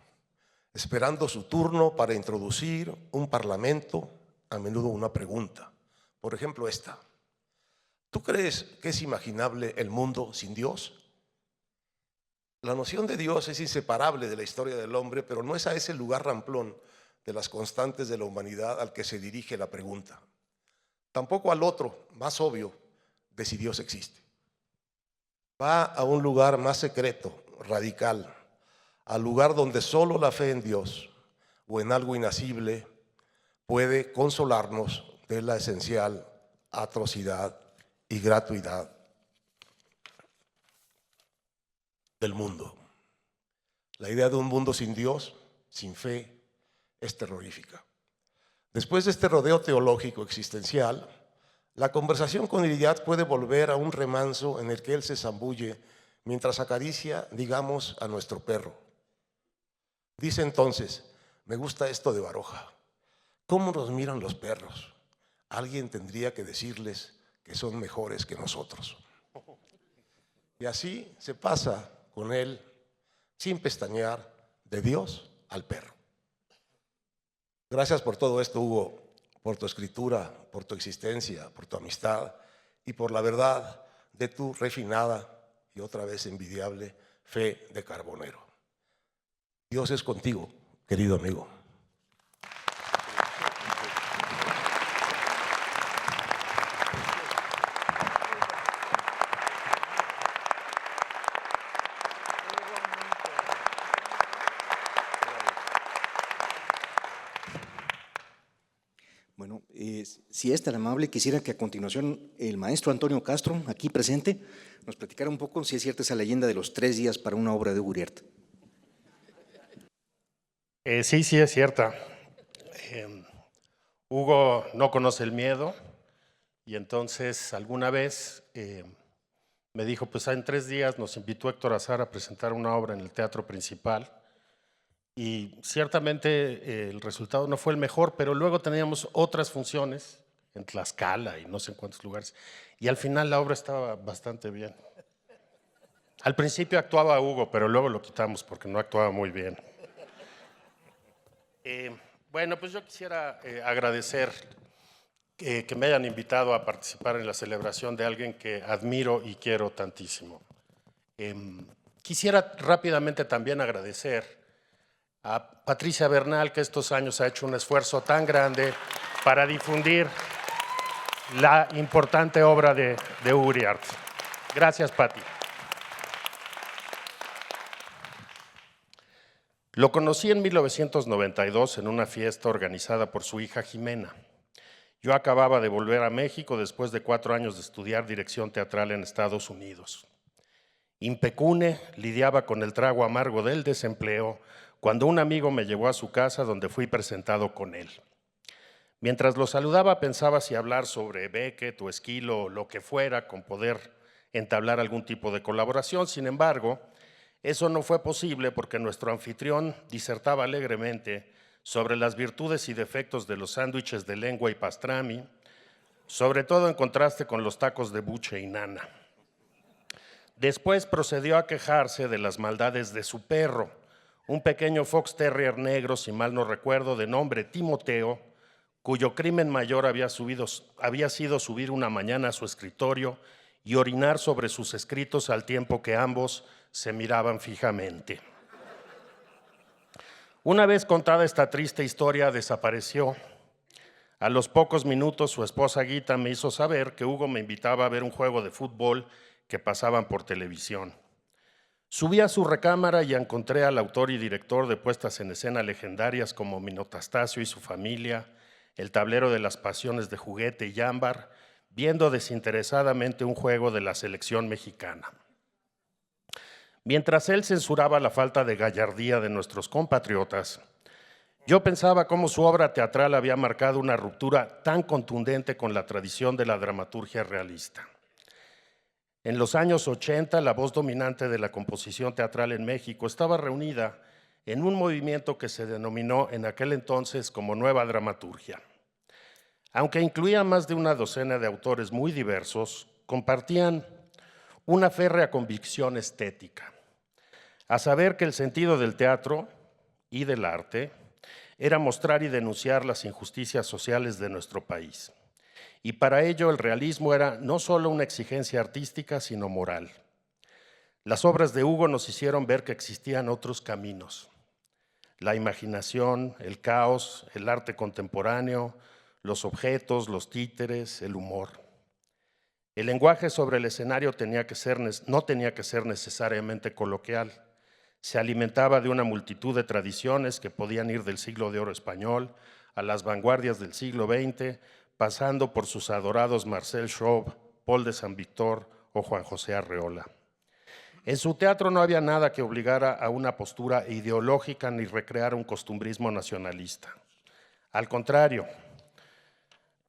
esperando su turno para introducir un parlamento, a menudo una pregunta. Por ejemplo, esta: ¿tú crees que es imaginable el mundo sin Dios? La noción de Dios es inseparable de la historia del hombre, pero no es a ese lugar ramplón de las constantes de la humanidad al que se dirige la pregunta. Tampoco al otro, más obvio, de si Dios existe. Va a un lugar más secreto, radical, al lugar donde solo la fe en Dios o en algo inacible puede consolarnos de la esencial atrocidad y gratuidad del mundo. La idea de un mundo sin Dios, sin fe, es terrorífica. Después de este rodeo teológico existencial, la conversación con Iriart puede volver a un remanso en el que él se zambulle mientras acaricia, digamos, a nuestro perro. Dice entonces: me gusta esto de Baroja. ¿Cómo nos miran los perros? Alguien tendría que decirles que son mejores que nosotros. Y así se pasa con él, sin pestañear, de Dios al perro. Gracias por todo esto, Hugo, por tu escritura, por tu existencia, por tu amistad y por la verdad de tu refinada y otra vez envidiable fe de carbonero. Dios es contigo, querido amigo. Bueno, si es tan amable, quisiera que a continuación el maestro Antonio Castro, aquí presente, nos platicara un poco si es cierta esa leyenda de los 3 días para una obra de Hugo Iriart. Sí es cierta. Hugo no conoce el miedo y entonces alguna vez me dijo, pues en 3 días nos invitó Héctor Azar a presentar una obra en el Teatro Principal. Y ciertamente el resultado no fue el mejor, pero luego teníamos otras funciones en Tlaxcala y no sé en cuántos lugares. Y al final la obra estaba bastante bien. Al principio actuaba Hugo, pero luego lo quitamos porque no actuaba muy bien. Bueno, pues yo quisiera agradecer que me hayan invitado a participar en la celebración de alguien que admiro y quiero tantísimo. Quisiera rápidamente también agradecer a Patricia Bernal, que estos años ha hecho un esfuerzo tan grande para difundir la importante obra de Hugo Iriart. Gracias, Pati. Lo conocí en 1992 en una fiesta organizada por su hija Jimena. Yo acababa de volver a México después de 4 años de estudiar dirección teatral en Estados Unidos. Impecune, lidiaba con el trago amargo del desempleo cuando un amigo me llevó a su casa donde fui presentado con él. Mientras lo saludaba pensaba si hablar sobre Beckett o Esquilo o lo que fuera con poder entablar algún tipo de colaboración. Sin embargo, Eso no fue posible porque nuestro anfitrión disertaba alegremente sobre las virtudes y defectos de los sándwiches de lengua y pastrami, sobre todo en contraste con los tacos de buche y nana. Después procedió a quejarse de las maldades de su perro, un pequeño fox terrier negro, si mal no recuerdo, de nombre Timoteo, cuyo crimen mayor había sido subir una mañana a su escritorio y orinar sobre sus escritos al tiempo que ambos se miraban fijamente. Una vez contada esta triste historia, desapareció. A los pocos minutos, su esposa Guita me hizo saber que Hugo me invitaba a ver un juego de fútbol que pasaban por televisión. Subí a su recámara y encontré al autor y director de puestas en escena legendarias como Minotastasio y su familia, El tablero de las pasiones de Juguete y Ámbar, viendo desinteresadamente un juego de la selección mexicana. Mientras él censuraba la falta de gallardía de nuestros compatriotas, yo pensaba cómo su obra teatral había marcado una ruptura tan contundente con la tradición de la dramaturgia realista. En los años 80, la voz dominante de la composición teatral en México estaba reunida en un movimiento que se denominó en aquel entonces como Nueva Dramaturgia. Aunque incluía más de una docena de autores muy diversos, compartían una férrea convicción estética, a saber que el sentido del teatro y del arte era mostrar y denunciar las injusticias sociales de nuestro país. Y para ello el realismo era no solo una exigencia artística, sino moral. Las obras de Hugo nos hicieron ver que existían otros caminos. La imaginación, el caos, el arte contemporáneo, los objetos, los títeres, el humor. El lenguaje sobre el escenario no tenía que ser necesariamente coloquial. Se alimentaba de una multitud de tradiciones que podían ir del siglo de oro español a las vanguardias del siglo XX, pasando por sus adorados Marcel Schrob, Paul de San Victor o Juan José Arreola. En su teatro no había nada que obligara a una postura ideológica ni recrear un costumbrismo nacionalista. Al contrario,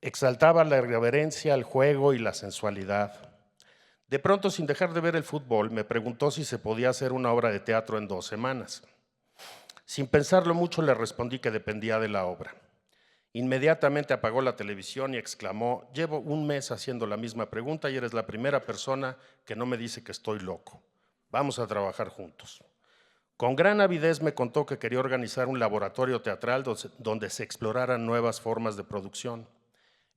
exaltaba la irreverencia, el juego y la sensualidad. De pronto, sin dejar de ver el fútbol, me preguntó si se podía hacer una obra de teatro en 2 semanas. Sin pensarlo mucho, le respondí que dependía de la obra. Inmediatamente apagó la televisión y exclamó: llevo 1 mes haciendo la misma pregunta y eres la primera persona que no me dice que estoy loco. Vamos a trabajar juntos. Con gran avidez me contó que quería organizar un laboratorio teatral donde se exploraran nuevas formas de producción.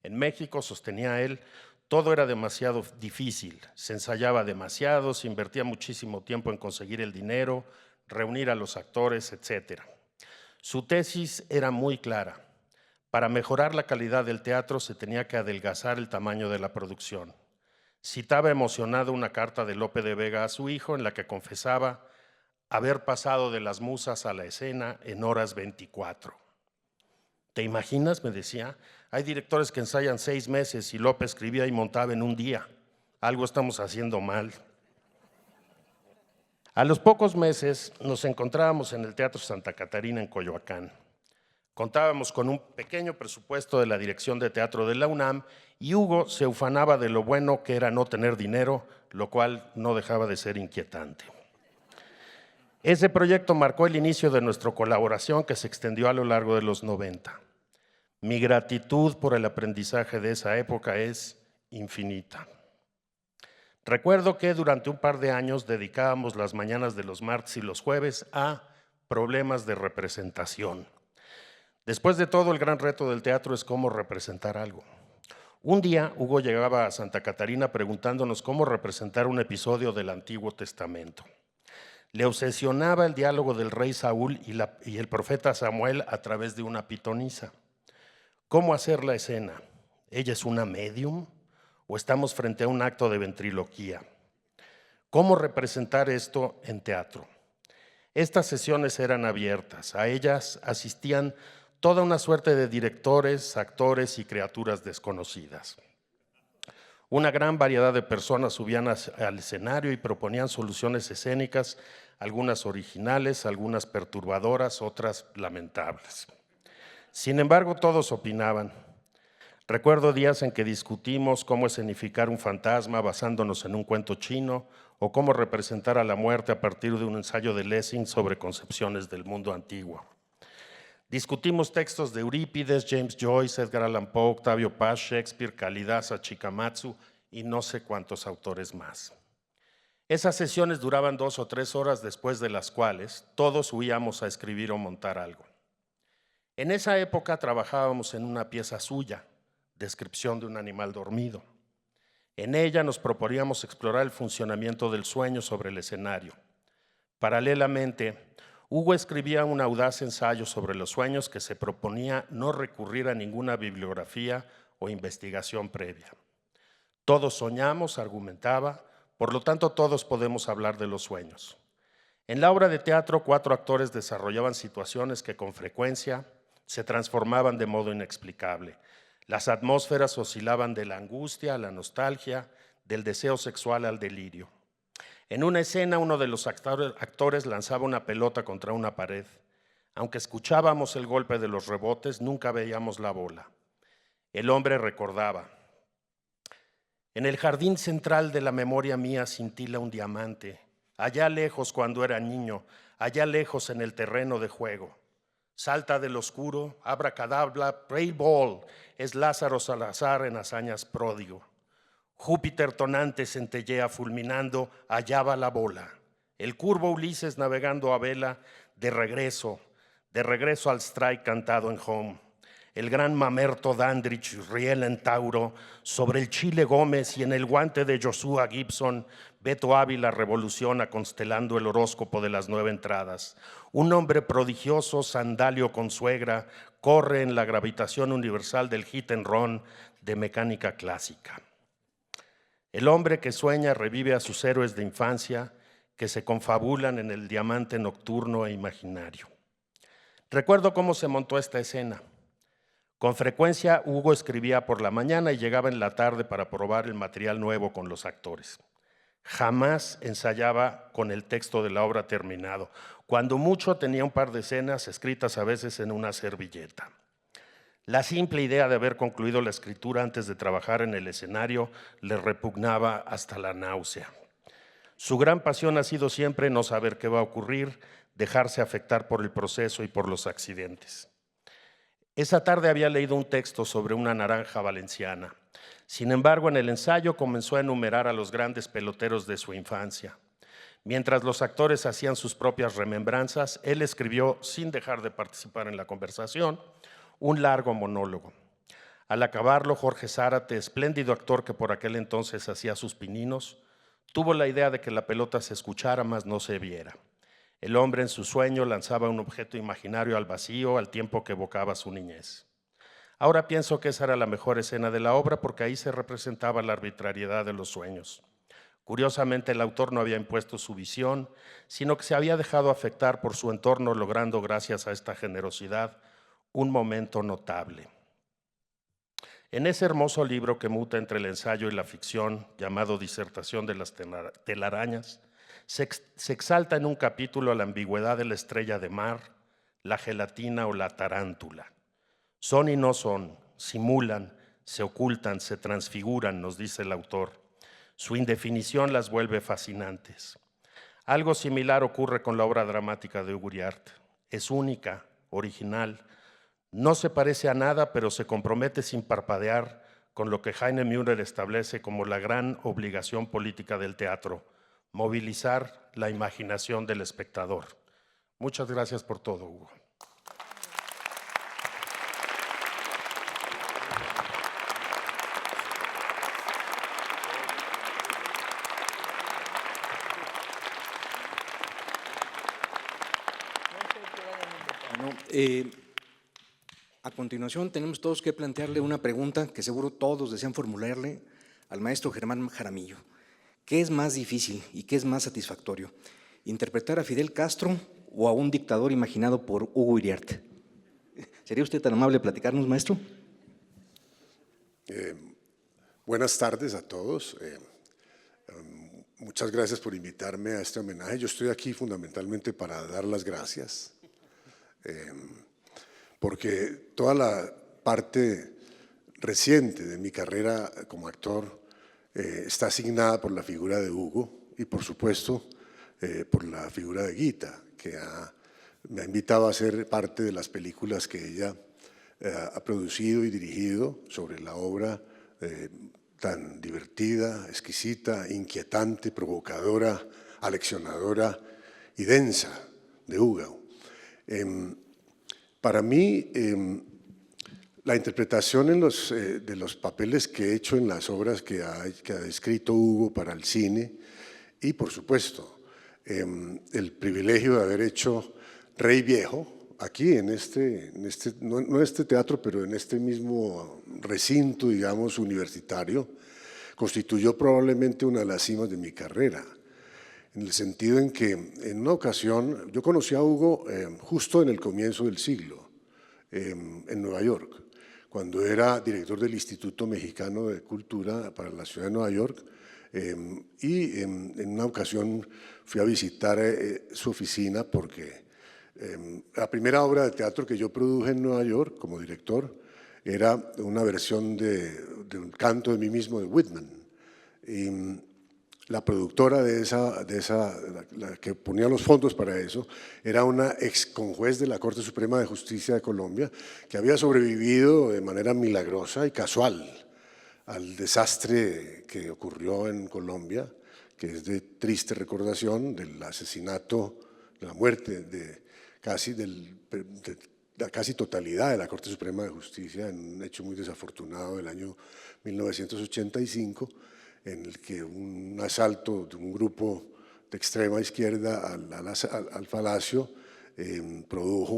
En México, sostenía él, todo era demasiado difícil, se ensayaba demasiado, se invertía muchísimo tiempo en conseguir el dinero, reunir a los actores, etc. Su tesis era muy clara. Para mejorar la calidad del teatro se tenía que adelgazar el tamaño de la producción. Citaba emocionado una carta de Lope de Vega a su hijo en la que confesaba haber pasado de las musas a la escena en horas 24. ¿Te imaginas?, me decía. Hay directores que ensayan 6 meses y Lope escribía y montaba en 1 día. Algo estamos haciendo mal. A los pocos meses nos encontrábamos en el Teatro Santa Catarina en Coyoacán. Contábamos con un pequeño presupuesto de la Dirección de Teatro de la UNAM y Hugo se ufanaba de lo bueno que era no tener dinero, lo cual no dejaba de ser inquietante. Ese proyecto marcó el inicio de nuestra colaboración que se extendió a lo largo de los 90. Mi gratitud por el aprendizaje de esa época es infinita. Recuerdo que durante un par de años dedicábamos las mañanas de los martes y los jueves a problemas de representación. Después de todo, el gran reto del teatro es cómo representar algo. Un día, Hugo llegaba a Santa Catarina preguntándonos cómo representar un episodio del Antiguo Testamento. Le obsesionaba el diálogo del rey Saúl y el profeta Samuel a través de una pitonisa. ¿Cómo hacer la escena? ¿Ella es una médium o estamos frente a un acto de ventriloquía? ¿Cómo representar esto en teatro? Estas sesiones eran abiertas. A ellas asistían toda una suerte de directores, actores y criaturas desconocidas. Una gran variedad de personas subían al escenario y proponían soluciones escénicas, algunas originales, algunas perturbadoras, otras lamentables. Sin embargo, todos opinaban. Recuerdo días en que discutimos cómo escenificar un fantasma basándonos en un cuento chino o cómo representar a la muerte a partir de un ensayo de Lessing sobre concepciones del mundo antiguo. Discutimos textos de Eurípides, James Joyce, Edgar Allan Poe, Octavio Paz, Shakespeare, Kalidasa, Chikamatsu y no sé cuántos autores más. Esas sesiones duraban 2 o 3 horas, después de las cuales todos huíamos a escribir o montar algo. En esa época trabajábamos en una pieza suya, Descripción de un animal dormido. En ella nos proponíamos explorar el funcionamiento del sueño sobre el escenario. Paralelamente, Hugo escribía un audaz ensayo sobre los sueños que se proponía no recurrir a ninguna bibliografía o investigación previa. Todos soñamos, argumentaba, por lo tanto todos podemos hablar de los sueños. En la obra de teatro, 4 actores desarrollaban situaciones que con frecuencia se transformaban de modo inexplicable. Las atmósferas oscilaban de la angustia a la nostalgia, del deseo sexual al delirio. En una escena, uno de los actores lanzaba una pelota contra una pared. Aunque escuchábamos el golpe de los rebotes, nunca veíamos la bola. El hombre recordaba: en el jardín central de la memoria mía cintila un diamante. Allá lejos cuando era niño, allá lejos en el terreno de juego. Salta del oscuro, abracadabra, play ball, es Lázaro Salazar en hazañas pródigo. Júpiter tonante centellea fulminando, allá va la bola. El curvo Ulises navegando a vela, de regreso al strike cantado en home. El gran Mamerto Dandridge riela en Tauro, sobre el Chile Gómez y en el guante de Joshua Gibson, Beto Ávila revoluciona constelando el horóscopo de las 9 entradas. Un hombre prodigioso, sandalio con suegra, corre en la gravitación universal del hit and run de mecánica clásica. El hombre que sueña revive a sus héroes de infancia que se confabulan en el diamante nocturno e imaginario. Recuerdo cómo se montó esta escena. Con frecuencia, Hugo escribía por la mañana y llegaba en la tarde para probar el material nuevo con los actores. Jamás ensayaba con el texto de la obra terminado. Cuando mucho tenía un par de escenas escritas a veces en una servilleta. La simple idea de haber concluido la escritura antes de trabajar en el escenario le repugnaba hasta la náusea. Su gran pasión ha sido siempre no saber qué va a ocurrir, dejarse afectar por el proceso y por los accidentes. Esa tarde había leído un texto sobre una naranja valenciana. Sin embargo, en el ensayo comenzó a enumerar a los grandes peloteros de su infancia. Mientras los actores hacían sus propias remembranzas, él escribió, sin dejar de participar en la conversación, un largo monólogo. Al acabarlo, Jorge Zárate, espléndido actor que por aquel entonces hacía sus pininos, tuvo la idea de que la pelota se escuchara, mas no se viera. El hombre en su sueño lanzaba un objeto imaginario al vacío al tiempo que evocaba su niñez. Ahora pienso que esa era la mejor escena de la obra porque ahí se representaba la arbitrariedad de los sueños. Curiosamente, el autor no había impuesto su visión, sino que se había dejado afectar por su entorno, logrando, gracias a esta generosidad, un momento notable. En ese hermoso libro que muta entre el ensayo y la ficción, llamado Disertación de las telarañas, se exalta en un capítulo la ambigüedad de la estrella de mar, la gelatina o la tarántula. Son y no son, simulan, se ocultan, se transfiguran, nos dice el autor. Su indefinición las vuelve fascinantes. Algo similar ocurre con la obra dramática de Hugo Uriart. Es única, original, no se parece a nada, pero se compromete sin parpadear con lo que Heine Müller establece como la gran obligación política del teatro: movilizar la imaginación del espectador. Muchas gracias por todo, Hugo. Bueno, a continuación tenemos todos que plantearle una pregunta que seguro todos desean formularle al maestro Germán Jaramillo. ¿Qué es más difícil y qué es más satisfactorio? ¿Interpretar a Fidel Castro o a un dictador imaginado por Hugo Iriart? ¿Sería usted tan amable de platicarnos, maestro? Buenas tardes a todos. Muchas gracias por invitarme a este homenaje. Yo estoy aquí fundamentalmente para dar las gracias, porque toda la parte reciente de mi carrera como actor está asignada por la figura de Hugo, y por supuesto por la figura de Guita, que me ha invitado a ser parte de las películas que ella ha producido y dirigido sobre la obra tan divertida, exquisita, inquietante, provocadora, aleccionadora y densa de Hugo. Para mí, la interpretación de los papeles que he hecho en las obras que ha escrito Hugo para el cine y, por supuesto, el privilegio de haber hecho Rey Viejo, aquí no en este teatro, pero en este mismo recinto, digamos, universitario, constituyó probablemente una de las cimas de mi carrera, en el sentido en que en una ocasión, yo conocí a Hugo justo en el comienzo del siglo, en Nueva York, cuando era director del Instituto Mexicano de Cultura para la ciudad de Nueva York, y en una ocasión fui a visitar su oficina porque la primera obra de teatro que yo produje en Nueva York como director era una versión de un canto de mí mismo de Whitman. Y la productora la que ponía los fondos para eso, era una ex conjuez de la Corte Suprema de Justicia de Colombia que había sobrevivido de manera milagrosa y casual al desastre que ocurrió en Colombia, que es de triste recordación del asesinato, de la muerte de la casi totalidad de la Corte Suprema de Justicia, en un hecho muy desafortunado del año 1985, en el que un asalto de un grupo de extrema izquierda al Palacio produjo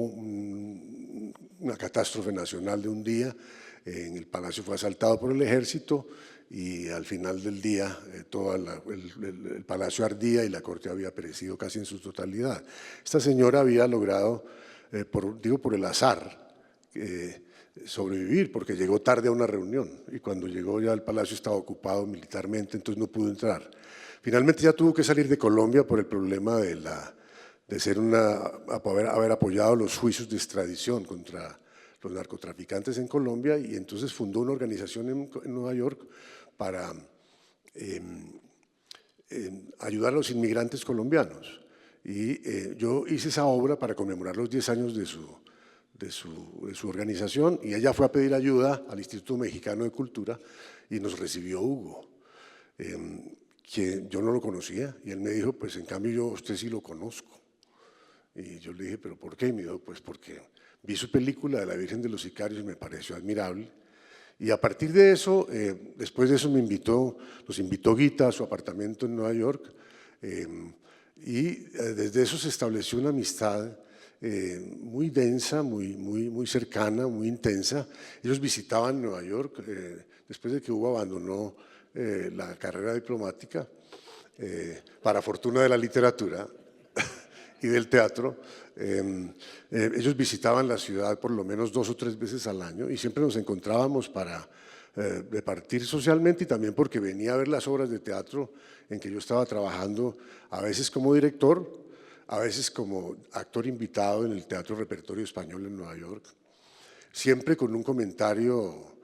una catástrofe nacional de un día. En el Palacio fue asaltado por el ejército y al final del día todo el Palacio ardía y la Corte había perecido casi en su totalidad. Esta señora había logrado, por el azar, sobrevivir porque llegó tarde a una reunión y cuando llegó ya el Palacio estaba ocupado militarmente, entonces no pudo entrar. Finalmente ya tuvo que salir de Colombia por el problema de haber apoyado los juicios de extradición contra los narcotraficantes en Colombia y entonces fundó una organización en Nueva York para ayudar a los inmigrantes colombianos. Y yo hice esa obra para conmemorar los 10 años de su organización y ella fue a pedir ayuda al Instituto Mexicano de Cultura y nos recibió Hugo, que yo no lo conocía y él me dijo, pues en cambio yo a usted sí lo conozco. Y yo le dije, ¿pero por qué? Y me dijo, pues porque vi su película de la Virgen de los Sicarios y me pareció admirable. Y a partir de eso, después de eso nos invitó Guita a su apartamento en Nueva York y desde eso se estableció una amistad muy densa, muy cercana, muy intensa. Ellos visitaban Nueva York después de que Hugo abandonó la carrera diplomática, para fortuna de la literatura y del teatro. Ellos visitaban la ciudad por lo menos 2 o 3 veces al año y siempre nos encontrábamos para departir socialmente y también porque venía a ver las obras de teatro en que yo estaba trabajando, a veces como director, a veces como actor invitado en el Teatro Repertorio Español en Nueva York, siempre con un comentario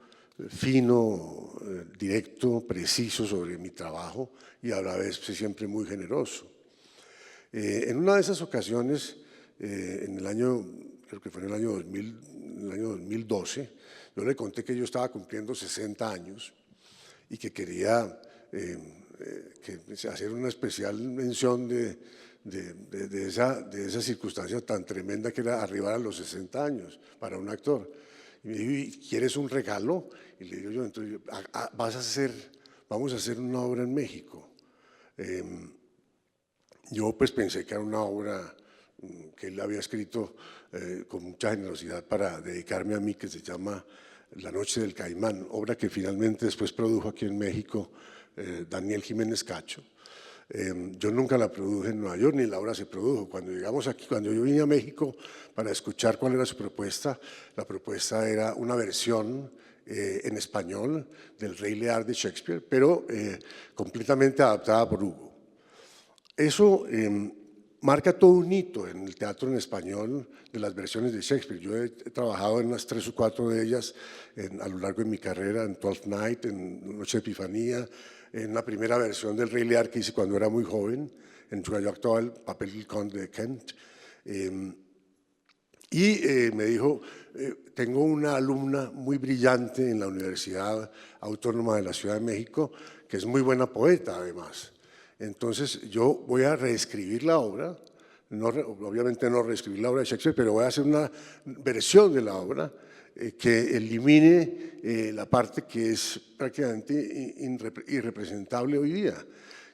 fino, directo, preciso sobre mi trabajo y a la vez siempre muy generoso. En una de esas ocasiones, creo que fue en el año 2012, yo le conté que yo estaba cumpliendo 60 años y que quería hacer una especial mención de esa circunstancia tan tremenda que era arribar a los 60 años para un actor. Y me dijo, ¿quieres un regalo? Y le digo yo, entonces, vamos a hacer una obra en México. Yo pues pensé que era una obra que él había escrito con mucha generosidad para dedicarme a mí, que se llama La Noche del Caimán, obra que finalmente después produjo aquí en México Daniel Jiménez Cacho. Yo nunca la produje en Nueva York, ni la obra se produjo. Cuando llegamos aquí, cuando yo vine a México para escuchar cuál era su propuesta, la propuesta era una versión en español del Rey Lear de Shakespeare, pero completamente adaptada por Hugo. Eso marca todo un hito en el teatro en español de las versiones de Shakespeare. Yo he trabajado en unas 3 o 4 de ellas a lo largo de mi carrera, en Twelfth Night, en Noche de Epifanía, en la primera versión del Rey Lear que hice cuando era muy joven, en su yo actuaba el papel del conde de Kent. Me dijo, tengo una alumna muy brillante en la Universidad Autónoma de la Ciudad de México, que es muy buena poeta además. Entonces yo voy a reescribir la obra, obviamente no reescribir la obra de Shakespeare, pero voy a hacer una versión de la obra que elimine la parte que es prácticamente irrepresentable hoy día,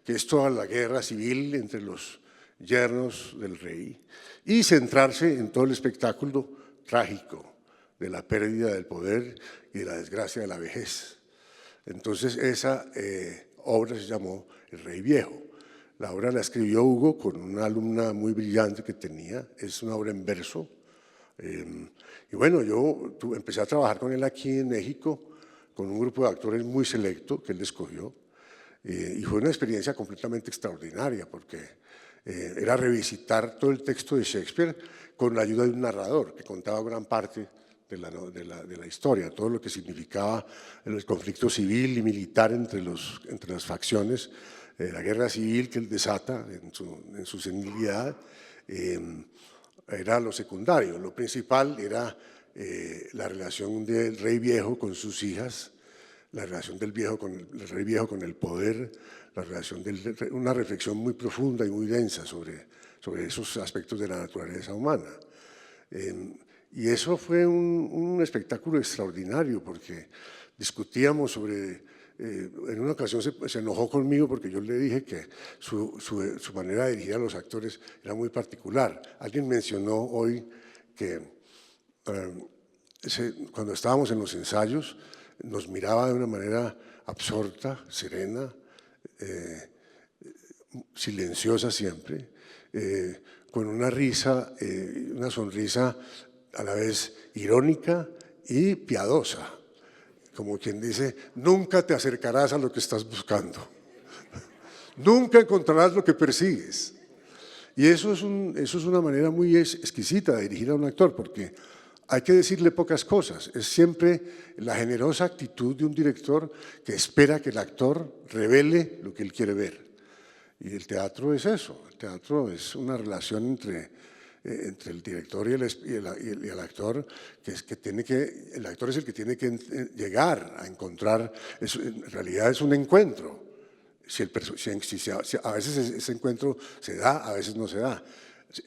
que es toda la guerra civil entre los yernos del rey, y centrarse en todo el espectáculo trágico de la pérdida del poder y de la desgracia de la vejez. Entonces esa obra se llamó El Rey Viejo. La obra la escribió Hugo con una alumna muy brillante que tenía, es una obra en verso. Y bueno, yo empecé a trabajar con él aquí en México, con un grupo de actores muy selecto que él escogió, y fue una experiencia completamente extraordinaria, porque era revisitar todo el texto de Shakespeare con la ayuda de un narrador que contaba gran parte de la historia, todo lo que significaba el conflicto civil y militar entre las facciones, la guerra civil que él desata en su senilidad, era lo secundario. Lo principal era la relación del rey viejo con sus hijas, la relación del rey viejo con el poder, la relación una reflexión muy profunda y muy densa sobre esos aspectos de la naturaleza humana. Y eso fue un espectáculo extraordinario, porque discutíamos sobre… en una ocasión se enojó conmigo porque yo le dije que su manera de dirigir a los actores era muy particular. Alguien mencionó hoy que cuando estábamos en los ensayos nos miraba de una manera absorta, serena, silenciosa siempre, con una risa, una sonrisa a la vez irónica y piadosa, como quien dice, nunca te acercarás a lo que estás buscando, nunca encontrarás lo que persigues. Y eso es una manera muy exquisita de dirigir a un actor, porque hay que decirle pocas cosas, es siempre la generosa actitud de un director que espera que el actor revele lo que él quiere ver. Y el teatro es eso, el teatro es una relación entre el director y el actor, el actor es el que tiene que llegar a encontrar, en realidad es un encuentro, a veces ese encuentro se da, a veces no se da.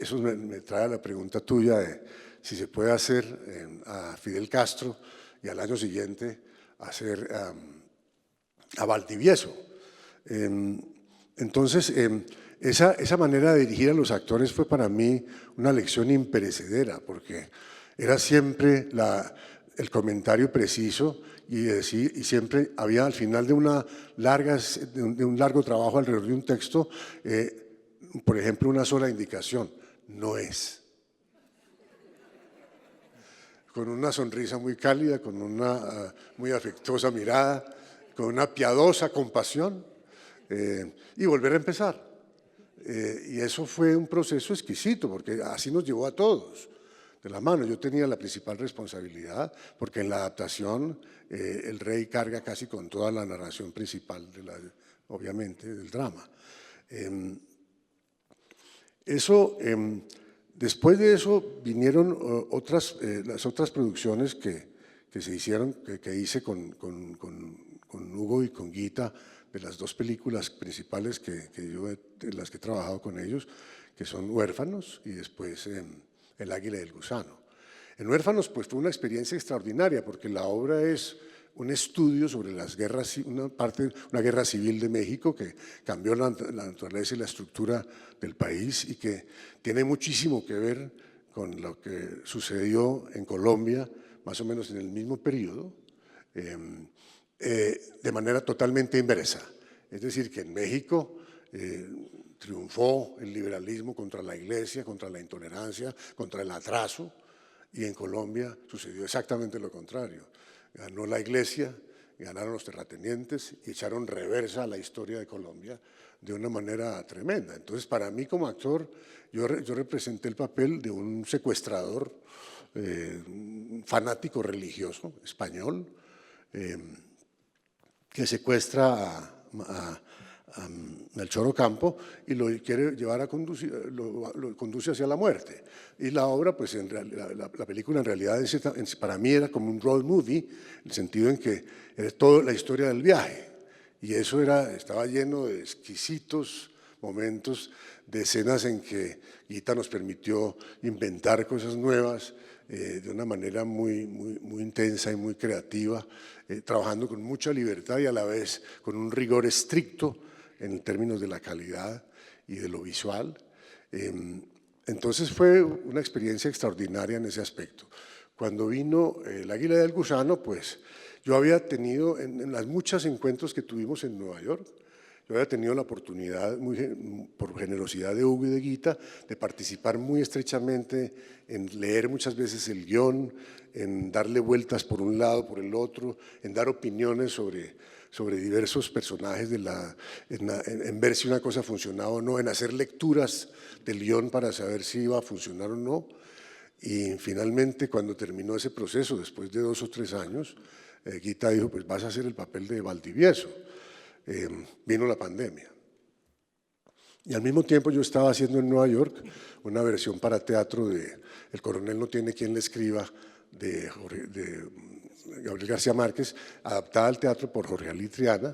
Eso me trae a la pregunta tuya de si se puede hacer a Fidel Castro y al año siguiente hacer a Valdivieso. Entonces, esa manera de dirigir a los actores fue para mí una lección imperecedera, porque era siempre el comentario preciso y siempre había al final de un largo trabajo alrededor de un texto, por ejemplo, una sola indicación, no es. Con una sonrisa muy cálida, con una muy afectuosa mirada, con una piadosa compasión, y volver a empezar. Y eso fue un proceso exquisito, porque así nos llevó a todos de la mano. Yo tenía la principal responsabilidad, porque en la adaptación el rey carga casi con toda la narración principal, obviamente, del drama. Después de eso vinieron las otras producciones que se hicieron, que hice con Hugo y con Guita, de las dos películas principales en las que he trabajado con ellos, que son Huérfanos y después El Águila y el Gusano. En Huérfanos pues fue una experiencia extraordinaria, porque la obra es un estudio sobre las guerras, una guerra civil de México que cambió la naturaleza y la estructura del país, y que tiene muchísimo que ver con lo que sucedió en Colombia, más o menos en el mismo periodo, de manera totalmente inversa. Es decir, que en México triunfó el liberalismo contra la iglesia, contra la intolerancia, contra el atraso, y en Colombia sucedió exactamente lo contrario. Ganó la iglesia, ganaron los terratenientes y echaron reversa a la historia de Colombia de una manera tremenda. Entonces, para mí como actor, yo representé el papel de un secuestrador, un fanático religioso español, que secuestra Melchor Ocampo y lo quiere llevar a conducir, lo conduce hacia la muerte. Y la obra, pues la película en realidad para mí era como un road movie, en el sentido en que era toda la historia del viaje. Y eso estaba lleno de exquisitos momentos, de escenas en que Guita nos permitió inventar cosas nuevas de una manera muy intensa y muy creativa, trabajando con mucha libertad y a la vez con un rigor estricto en términos de la calidad y de lo visual. Entonces fue una experiencia extraordinaria en ese aspecto. Cuando vino El Águila del Gusano, pues yo había tenido, en las muchos encuentros que tuvimos en Nueva York, yo había tenido la oportunidad, por generosidad de Hugo y de Guita, de participar muy estrechamente en leer muchas veces el guión, en darle vueltas por un lado, por el otro, en dar opiniones sobre diversos personajes, en ver si una cosa funcionaba o no, en hacer lecturas del guión para saber si iba a funcionar o no. Y finalmente, cuando terminó ese proceso, después de 2 o 3 años, Guita dijo, pues vas a hacer el papel de Valdivieso. Vino la pandemia. Y al mismo tiempo yo estaba haciendo en Nueva York una versión para teatro de El coronel no tiene quien le escriba, de Gabriel García Márquez, adaptada al teatro por Jorge Ali Triana,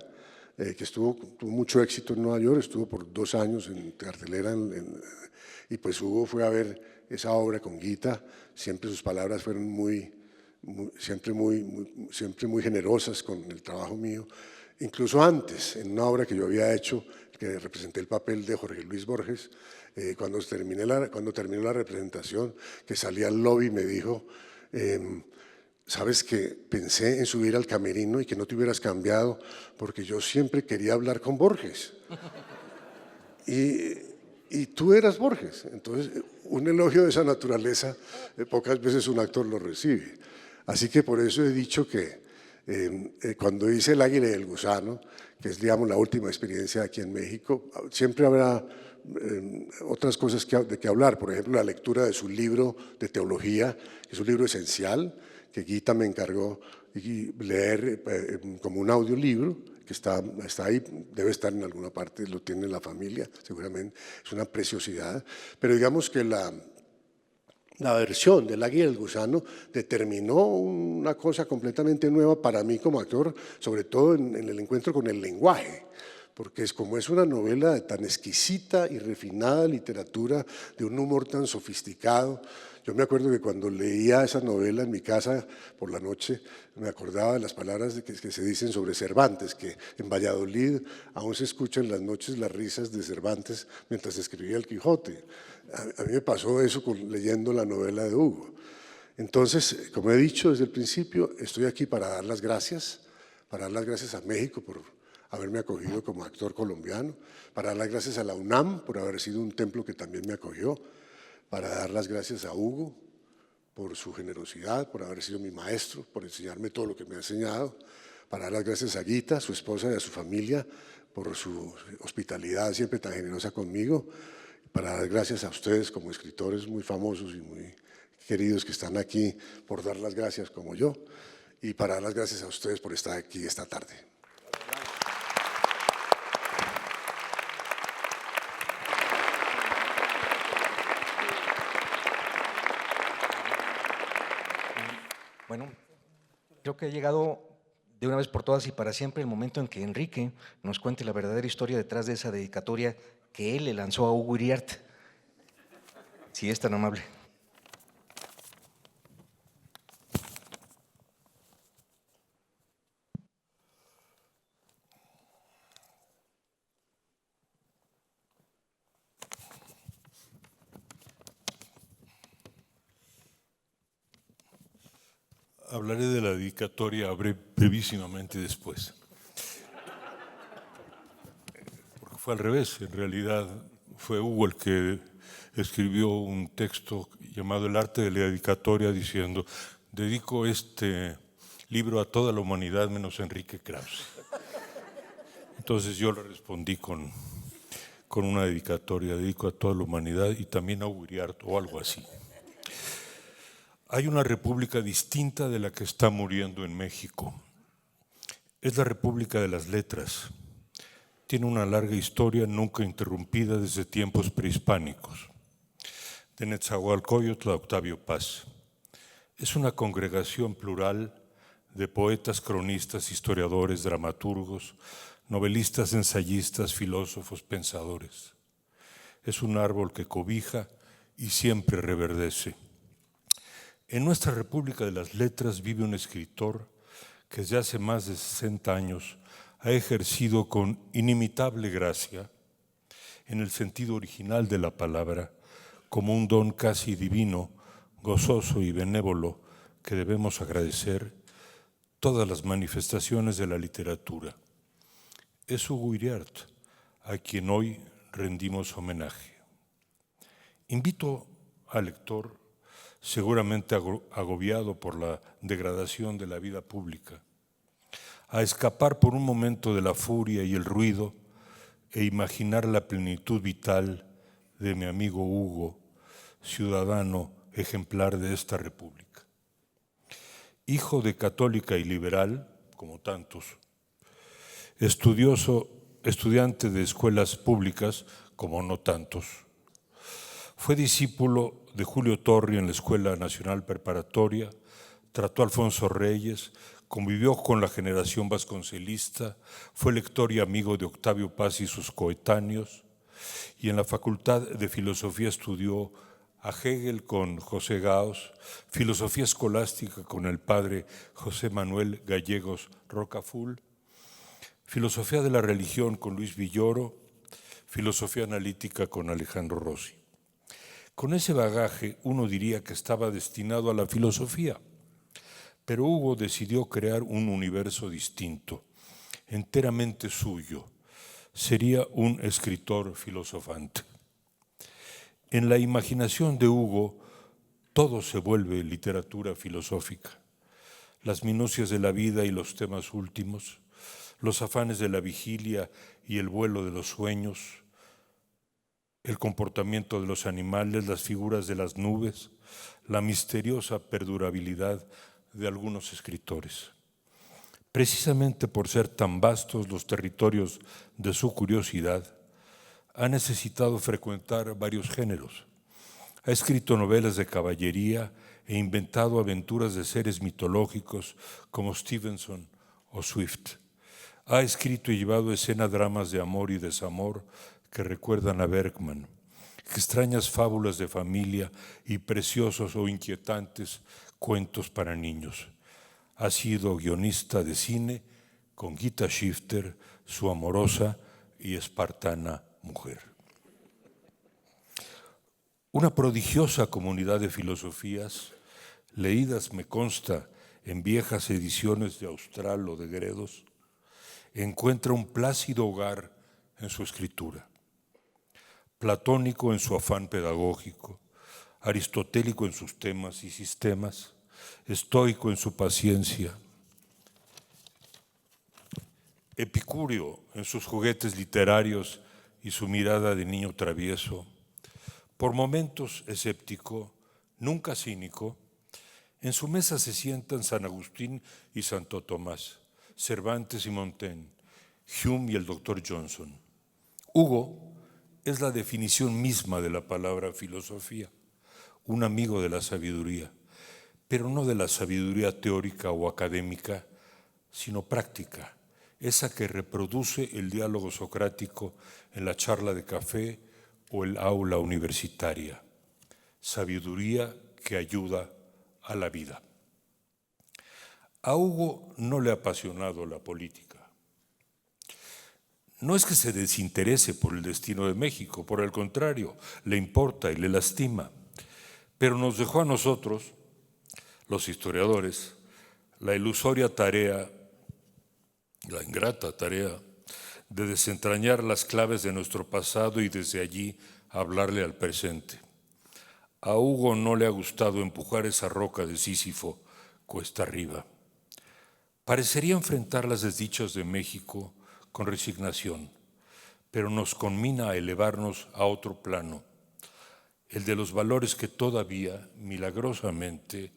que tuvo mucho éxito en Nueva York, estuvo por 2 años en cartelera, y pues Hugo fue a ver esa obra con Guita. Siempre sus palabras fueron siempre muy generosas con el trabajo mío. Incluso antes, en una obra que yo había hecho, que representé el papel de Jorge Luis Borges, cuando terminó la representación, que salí al lobby, me dijo, sabes que pensé en subir al camerino y que no te hubieras cambiado, porque yo siempre quería hablar con Borges. Y tú eras Borges. Entonces, un elogio de esa naturaleza, pocas veces un actor lo recibe. Así que por eso he dicho que cuando hice El Águila y el Gusano, que es, digamos, la última experiencia aquí en México, siempre habrá otras cosas de que hablar. Por ejemplo, la lectura de su libro de teología, que es un libro esencial, que Guita me encargó leer como un audiolibro, que está ahí, debe estar en alguna parte, lo tiene la familia, seguramente, es una preciosidad. Pero digamos que la versión del Águila y el Gusano determinó una cosa completamente nueva para mí como actor, sobre todo en el encuentro con el lenguaje, porque como es una novela de tan exquisita y refinada literatura, de un humor tan sofisticado. Yo me acuerdo que cuando leía esa novela en mi casa por la noche, me acordaba de las palabras que se dicen sobre Cervantes, que en Valladolid aún se escuchan en las noches las risas de Cervantes mientras escribía El Quijote. A mí me pasó eso leyendo la novela de Hugo. Entonces, como he dicho desde el principio, estoy aquí para dar las gracias a México por haberme acogido como actor colombiano, para dar las gracias a la UNAM por haber sido un templo que también me acogió, para dar las gracias a Hugo por su generosidad, por haber sido mi maestro, por enseñarme todo lo que me ha enseñado, para dar las gracias a Guita, a su esposa y a su familia, por su hospitalidad siempre tan generosa conmigo, para dar gracias a ustedes como escritores muy famosos y muy queridos que están aquí, por dar las gracias como yo, y para dar las gracias a ustedes por estar aquí esta tarde. Bueno, creo que ha llegado de una vez por todas y para siempre el momento en que Enrique nos cuente la verdadera historia detrás de esa dedicatoria que él le lanzó a Hugo Iriart, si es tan amable. Hablaré de la dedicatoria brevísimamente después. Porque fue al revés, en realidad fue Hugo el que escribió un texto llamado El arte de la dedicatoria diciendo: dedico este libro a toda la humanidad menos a Enrique Krause. Entonces yo le respondí con una dedicatoria, dedico a toda la humanidad y también a Hugo Iriart o algo así. Hay una república distinta de la que está muriendo en México. Es la república de las letras. tiene una larga historia nunca interrumpida desde tiempos prehispánicos. De Netzahualcóyotl a Octavio Paz. Es una congregación plural de poetas, cronistas, historiadores, dramaturgos, novelistas, ensayistas, filósofos, pensadores. Es un árbol que cobija y siempre reverdece. En nuestra República de las Letras vive un escritor que desde hace más de 60 años ha ejercido con inimitable gracia, en el sentido original de la palabra, como un don casi divino, gozoso y benévolo que debemos agradecer, todas las manifestaciones de la literatura. Es Hugo Iriart, a quien hoy rendimos homenaje. Invito al lector, seguramente agobiado por la degradación de la vida pública, a escapar por un momento de la furia y el ruido e imaginar la plenitud vital de mi amigo Hugo, ciudadano ejemplar de esta república. Hijo de católica y liberal, como tantos, estudiante de escuelas públicas, como no tantos. Fue discípulo de Julio Torri en la Escuela Nacional Preparatoria, trató a Alfonso Reyes, convivió con la generación vasconcelista, fue lector y amigo de Octavio Paz y sus coetáneos, y en la Facultad de Filosofía estudió a Hegel con José Gauss, filosofía escolástica con el padre José Manuel Gallegos Rocafull, filosofía de la religión con Luis Villoro, filosofía analítica con Alejandro Rossi. Con ese bagaje uno diría que estaba destinado a la filosofía, pero Hugo decidió crear un universo distinto, enteramente suyo. Sería un escritor filosofante. En la imaginación de Hugo, todo se vuelve literatura filosófica. Las minucias de la vida y los temas últimos, los afanes de la vigilia y el vuelo de los sueños, el comportamiento de los animales, las figuras de las nubes, la misteriosa perdurabilidad de algunos escritores. Precisamente por ser tan vastos los territorios de su curiosidad, ha necesitado frecuentar varios géneros. Ha escrito novelas de caballería e inventado aventuras de seres mitológicos como Stevenson o Swift. Ha escrito y llevado a escena dramas de amor y desamor que recuerdan a Bergman, extrañas fábulas de familia y preciosos o inquietantes cuentos para niños. Ha sido guionista de cine con Gita Shifter, su amorosa y espartana mujer. Una prodigiosa comunidad de filosofías, leídas, me consta, en viejas ediciones de Austral o de Gredos, encuentra un plácido hogar en su escritura. Platónico en su afán pedagógico, aristotélico en sus temas y sistemas, estoico en su paciencia, epicúreo en sus juguetes literarios y su mirada de niño travieso, por momentos escéptico, nunca cínico. En su mesa se sientan San Agustín y Santo Tomás, Cervantes y Montaigne, Hume y el Dr. Johnson. Hugo es la definición misma de la palabra filosofía, un amigo de la sabiduría, pero no de la sabiduría teórica o académica, sino práctica, esa que reproduce el diálogo socrático en la charla de café o el aula universitaria. Sabiduría que ayuda a la vida. A Hugo no le ha apasionado la política. No es que se desinterese por el destino de México, por el contrario, le importa y le lastima, pero nos dejó a nosotros, los historiadores, la ilusoria tarea, la ingrata tarea de desentrañar las claves de nuestro pasado y desde allí hablarle al presente. A Hugo no le ha gustado empujar esa roca de Sísifo cuesta arriba. Parecería enfrentar las desdichas de México con resignación, pero nos conmina a elevarnos a otro plano, el de los valores que todavía, milagrosamente,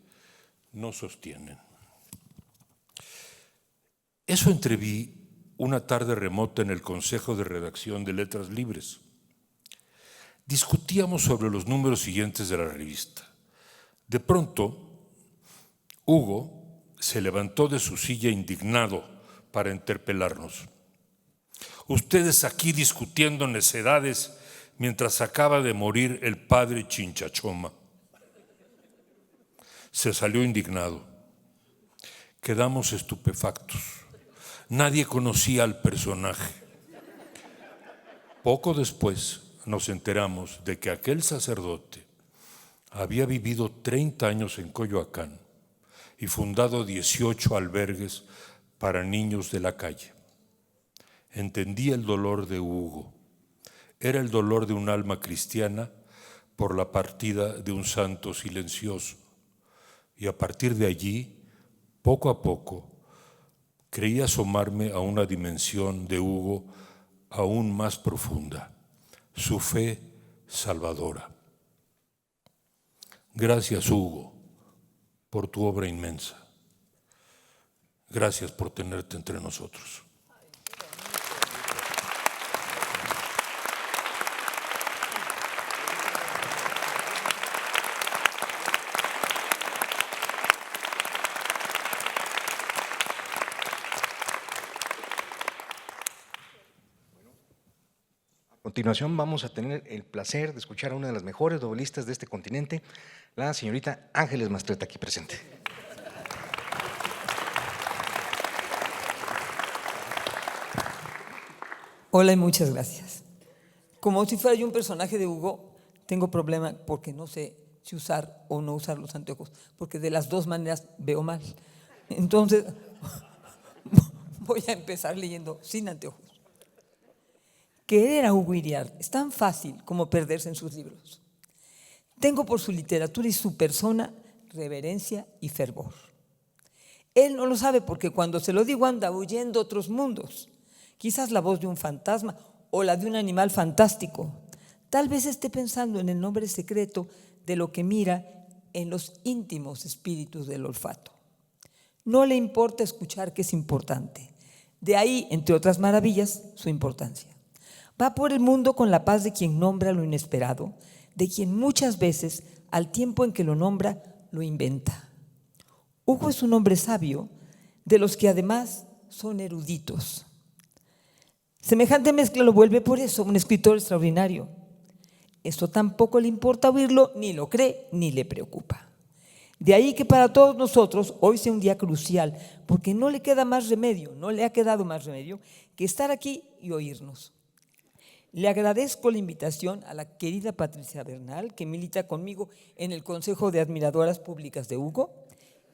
no sostienen. Eso entreví una tarde remota en el Consejo de Redacción de Letras Libres. Discutíamos sobre los números siguientes de la revista. De pronto, Hugo se levantó de su silla indignado para interpelarnos. Ustedes aquí discutiendo necedades mientras acaba de morir el padre Chinchachoma. Se salió indignado. Quedamos estupefactos. Nadie conocía al personaje. Poco después nos enteramos de que aquel sacerdote había vivido 30 años en Coyoacán y fundado 18 albergues para niños de la calle. Entendí el dolor de Hugo. Era el dolor de un alma cristiana por la partida de un santo silencioso. Y a partir de allí, poco a poco, creí asomarme a una dimensión de Hugo aún más profunda, su fe salvadora. Gracias, Hugo, por tu obra inmensa. Gracias por tenerte entre nosotros. A continuación vamos a tener el placer de escuchar a una de las mejores novelistas de este continente, la señorita Ángeles Mastretta, aquí presente. Hola y muchas gracias. Como si fuera yo un personaje de Hugo, tengo problema porque no sé si usar o no usar los anteojos, porque de las dos maneras veo mal. Entonces, voy a empezar leyendo sin anteojos. Querer a Hugo Iriart es tan fácil como perderse en sus libros. Tengo por su literatura y su persona reverencia y fervor. Él no lo sabe porque cuando se lo digo anda huyendo a otros mundos. Quizás la voz de un fantasma o la de un animal fantástico. Tal vez esté pensando en el nombre secreto de lo que mira en los íntimos espíritus del olfato. No le importa escuchar que es importante. De ahí, entre otras maravillas, su importancia. Va por el mundo con la paz de quien nombra lo inesperado, de quien muchas veces, al tiempo en que lo nombra, lo inventa. Hugo es un hombre sabio, de los que además son eruditos. Semejante mezcla lo vuelve por eso un escritor extraordinario. Esto tampoco le importa oírlo, ni lo cree, ni le preocupa. De ahí que para todos nosotros hoy sea un día crucial, porque no le queda más remedio, no le ha quedado más remedio que estar aquí y oírnos. Le agradezco la invitación a la querida Patricia Bernal, que milita conmigo en el Consejo de Admiradoras Públicas de Hugo,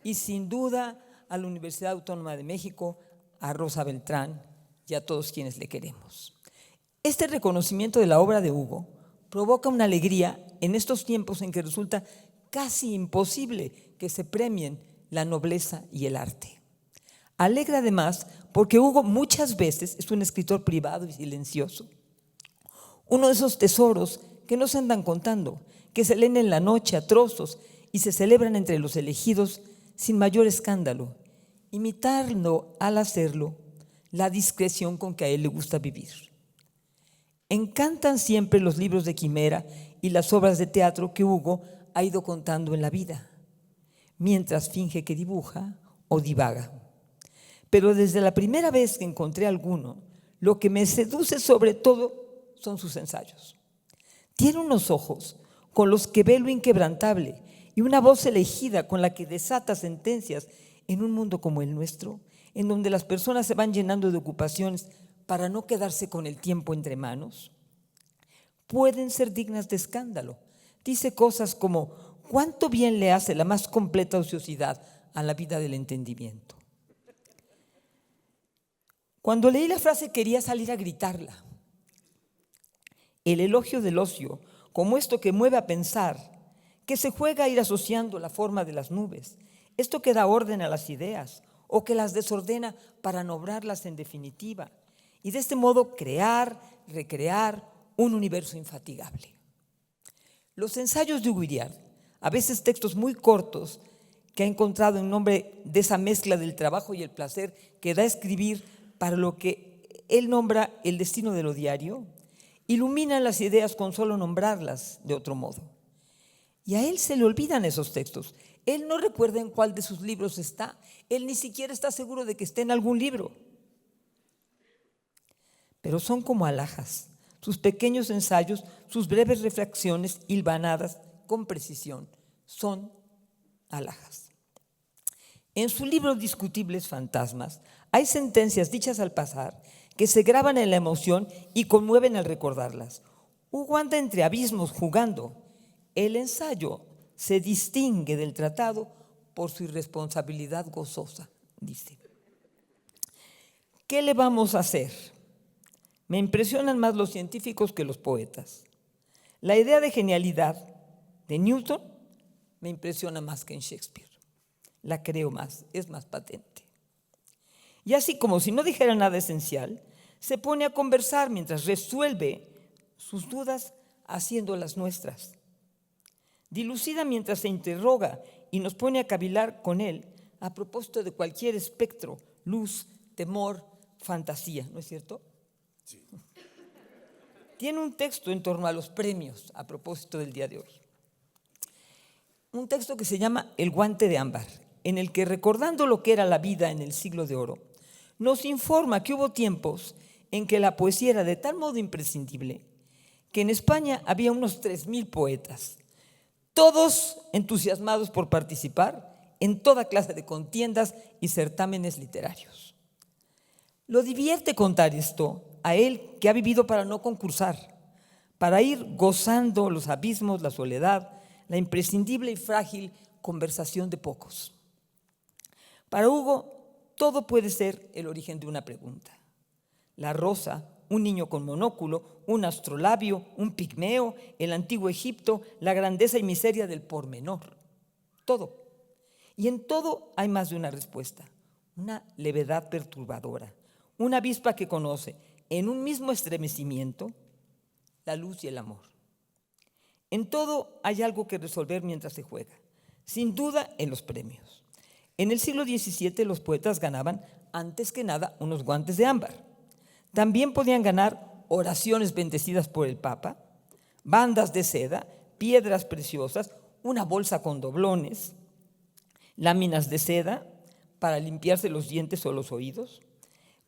y sin duda a la Universidad Autónoma de México, a Rosa Beltrán y a todos quienes le queremos. Este reconocimiento de la obra de Hugo provoca una alegría en estos tiempos en que resulta casi imposible que se premien la nobleza y el arte. Alegra además porque Hugo muchas veces es un escritor privado y silencioso. Uno de esos tesoros que no se andan contando, que se leen en la noche a trozos y se celebran entre los elegidos sin mayor escándalo, imitando al hacerlo la discreción con que a él le gusta vivir. Encantan siempre los libros de quimera y las obras de teatro que Hugo ha ido contando en la vida, mientras finge que dibuja o divaga. Pero desde la primera vez que encontré alguno, lo que me seduce sobre todo son sus ensayos. Tiene unos ojos con los que ve lo inquebrantable y una voz elegida con la que desata sentencias en un mundo como el nuestro, en donde las personas se van llenando de ocupaciones para no quedarse con el tiempo entre manos. Pueden ser dignas de escándalo. Dice cosas como: ¿cuánto bien le hace la más completa ociosidad a la vida del entendimiento? Cuando leí la frase quería salir a gritarla. El elogio del ocio, como esto que mueve a pensar, que se juega a ir asociando la forma de las nubes, esto que da orden a las ideas o que las desordena para nombrarlas en definitiva, y de este modo crear, recrear un universo infatigable. Los ensayos de Hugo Iriart, a veces textos muy cortos que ha encontrado en nombre de esa mezcla del trabajo y el placer que da escribir para lo que él nombra el destino de lo diario, ilumina las ideas con solo nombrarlas de otro modo. Y a él se le olvidan esos textos. Él no recuerda en cuál de sus libros está. Él ni siquiera está seguro de que esté en algún libro. Pero son como alhajas, sus pequeños ensayos, sus breves reflexiones hilvanadas con precisión. Son alhajas. En su libro Discutibles Fantasmas hay sentencias dichas al pasar que se graban en la emoción y conmueven al recordarlas. Hugo anda entre abismos jugando. El ensayo se distingue del tratado por su irresponsabilidad gozosa, dice. ¿Qué le vamos a hacer? Me impresionan más los científicos que los poetas. La idea de genialidad de Newton me impresiona más que en Shakespeare. La creo más, es más patente. Y así como si no dijera nada esencial, se pone a conversar mientras resuelve sus dudas haciéndolas nuestras. Dilucida mientras se interroga y nos pone a cavilar con él a propósito de cualquier espectro, luz, temor, fantasía, ¿no es cierto? Sí. Tiene un texto en torno a los premios a propósito del día de hoy. Un texto que se llama El guante de ámbar, en el que, recordando lo que era la vida en el siglo de oro, nos informa que hubo tiempos en que la poesía era de tal modo imprescindible que en España había unos 3,000 poetas, todos entusiasmados por participar en toda clase de contiendas y certámenes literarios. Lo divierte contar esto a él, que ha vivido para no concursar, para ir gozando los abismos, la soledad, la imprescindible y frágil conversación de pocos. Para Hugo, todo puede ser el origen de una pregunta. La rosa, un niño con monóculo, un astrolabio, un pigmeo, el antiguo Egipto, la grandeza y miseria del pormenor. Todo. Y en todo hay más de una respuesta, una levedad perturbadora, una avispa que conoce en un mismo estremecimiento la luz y el amor. En todo hay algo que resolver mientras se juega, sin duda en los premios. En el siglo XVII los poetas ganaban, antes que nada, unos guantes de ámbar. También podían ganar oraciones bendecidas por el Papa, bandas de seda, piedras preciosas, una bolsa con doblones, láminas de seda para limpiarse los dientes o los oídos,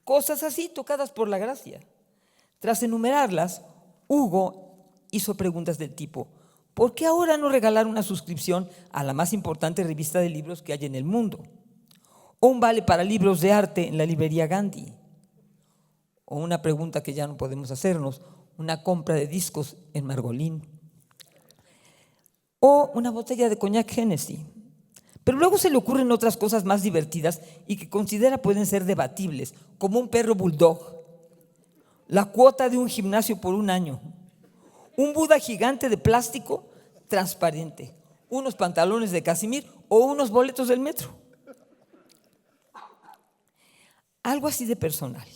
cosas así tocadas por la gracia. Tras enumerarlas, Hugo hizo preguntas del tipo: ¿por qué ahora no regalar una suscripción a la más importante revista de libros que hay en el mundo? ¿O un vale para libros de arte en la librería Gandhi? O una pregunta que ya no podemos hacernos, una compra de discos en Margolín. O una botella de coñac Hennessy. Pero luego se le ocurren otras cosas más divertidas y que considera pueden ser debatibles, como un perro bulldog, la cuota de un gimnasio por un año, un Buda gigante de plástico transparente, unos pantalones de casimir o unos boletos del metro. Algo así de personal.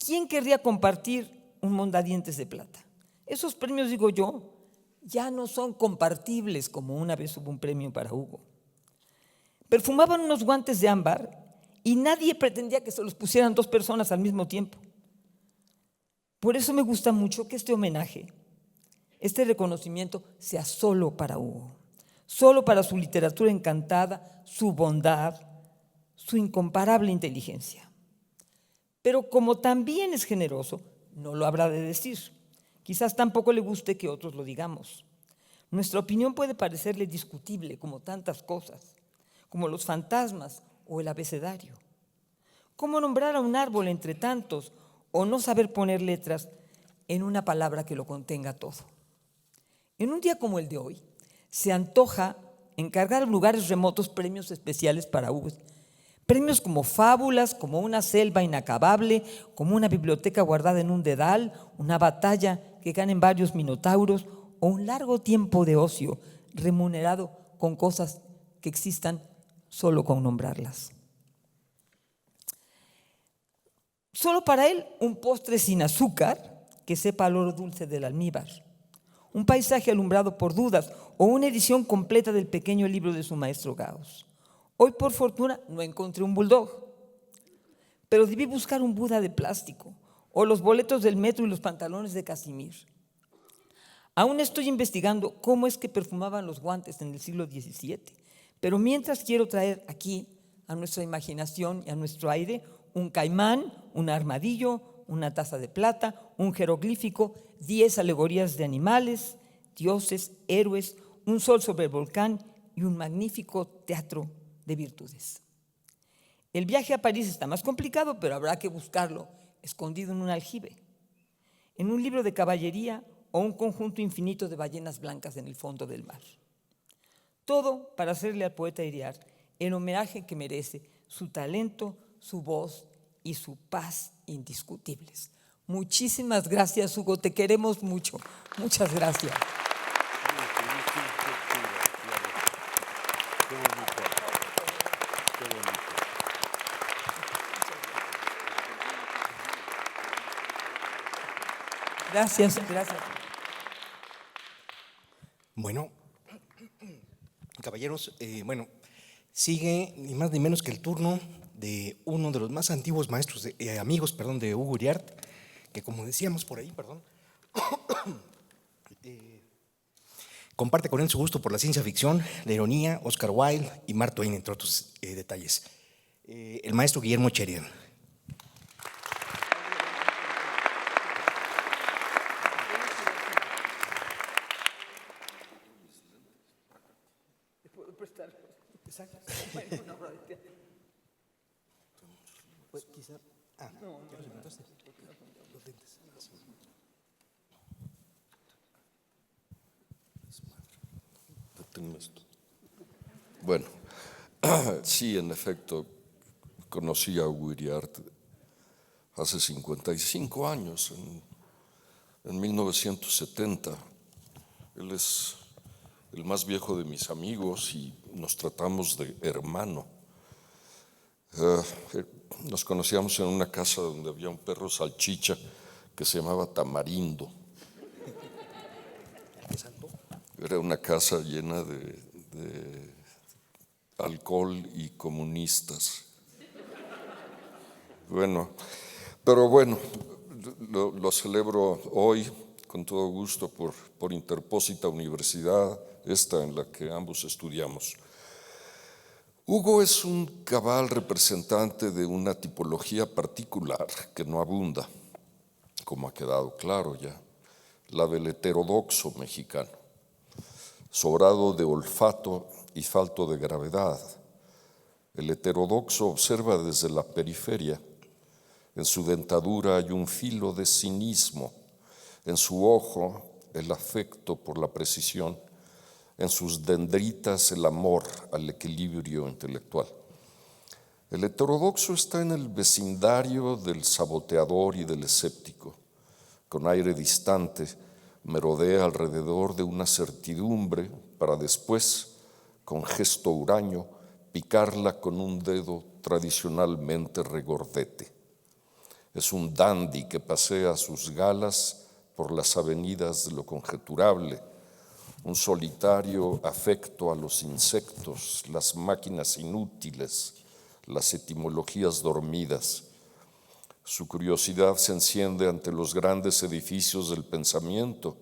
¿Quién querría compartir un mondadientes de plata? Esos premios, digo yo, ya no son compartibles como una vez hubo un premio para Hugo. Perfumaban unos guantes de ámbar y nadie pretendía que se los pusieran 2 personas al mismo tiempo. Por eso me gusta mucho que este homenaje, este reconocimiento, sea solo para Hugo, solo para su literatura encantada, su bondad, su incomparable inteligencia. Pero como también es generoso, no lo habrá de decir. Quizás tampoco le guste que otros lo digamos. Nuestra opinión puede parecerle discutible, como tantas cosas, como los fantasmas o el abecedario. ¿Cómo nombrar a un árbol entre tantos o no saber poner letras en una palabra que lo contenga todo? En un día como el de hoy, se antoja encargar a lugares remotos premios especiales para Hugo. Premios como fábulas, como una selva inacabable, como una biblioteca guardada en un dedal, una batalla que ganen varios minotauros o un largo tiempo de ocio remunerado con cosas que existan solo con nombrarlas. Solo para él un postre sin azúcar que sepa al oro dulce del almíbar, un paisaje alumbrado por dudas o una edición completa del pequeño libro de su maestro Gauss. Hoy, por fortuna, no encontré un bulldog, pero debí buscar un Buda de plástico o los boletos del metro y los pantalones de casimir. Aún estoy investigando cómo es que perfumaban los guantes en el siglo XVII, pero mientras quiero traer aquí a nuestra imaginación y a nuestro aire un caimán, un armadillo, una taza de plata, un jeroglífico, 10 alegorías de animales, dioses, héroes, un sol sobre el volcán y un magnífico teatro de virtudes. El viaje a París está más complicado, pero habrá que buscarlo escondido en un aljibe, en un libro de caballería o un conjunto infinito de ballenas blancas en el fondo del mar. Todo para hacerle al poeta Iriart el homenaje que merece, su talento, su voz y su paz indiscutibles. Muchísimas gracias, Hugo, te queremos mucho. Muchas gracias. Gracias, gracias. Bueno, caballeros, sigue ni más ni menos que el turno de uno de los más antiguos maestros, amigos de Hugo Iriart, que como decíamos por ahí, comparte con él su gusto por la ciencia ficción, la ironía, Oscar Wilde y Mark Twain, entre otros detalles. El maestro Guillermo Cherian. Pues quizá. No, ¿ya los encontraste? Los lentes. Deténme esto. Bueno, sí, en efecto, conocí a Hugo Iriart hace 55 años, en 1970. Él es el más viejo de mis amigos y nos tratamos de hermano. Nos conocíamos en una casa donde había un perro salchicha que se llamaba Tamarindo. Era una casa llena de alcohol y comunistas. Bueno, pero bueno, lo celebro hoy con todo gusto por Interpósita Universidad, esta en la que ambos estudiamos. Hugo es un cabal representante de una tipología particular que no abunda, como ha quedado claro ya, la del heterodoxo mexicano, sobrado de olfato y falto de gravedad. El heterodoxo observa desde la periferia. En su dentadura hay un filo de cinismo, en su ojo el afecto por la precisión, en sus dendritas el amor al equilibrio intelectual. El heterodoxo está en el vecindario del saboteador y del escéptico. Con aire distante, merodea alrededor de una certidumbre para después, con gesto huraño, picarla con un dedo tradicionalmente regordete. Es un dandy que pasea sus galas por las avenidas de lo conjeturable, un solitario afecto a los insectos, las máquinas inútiles, las etimologías dormidas. Su curiosidad se enciende ante los grandes edificios del pensamiento,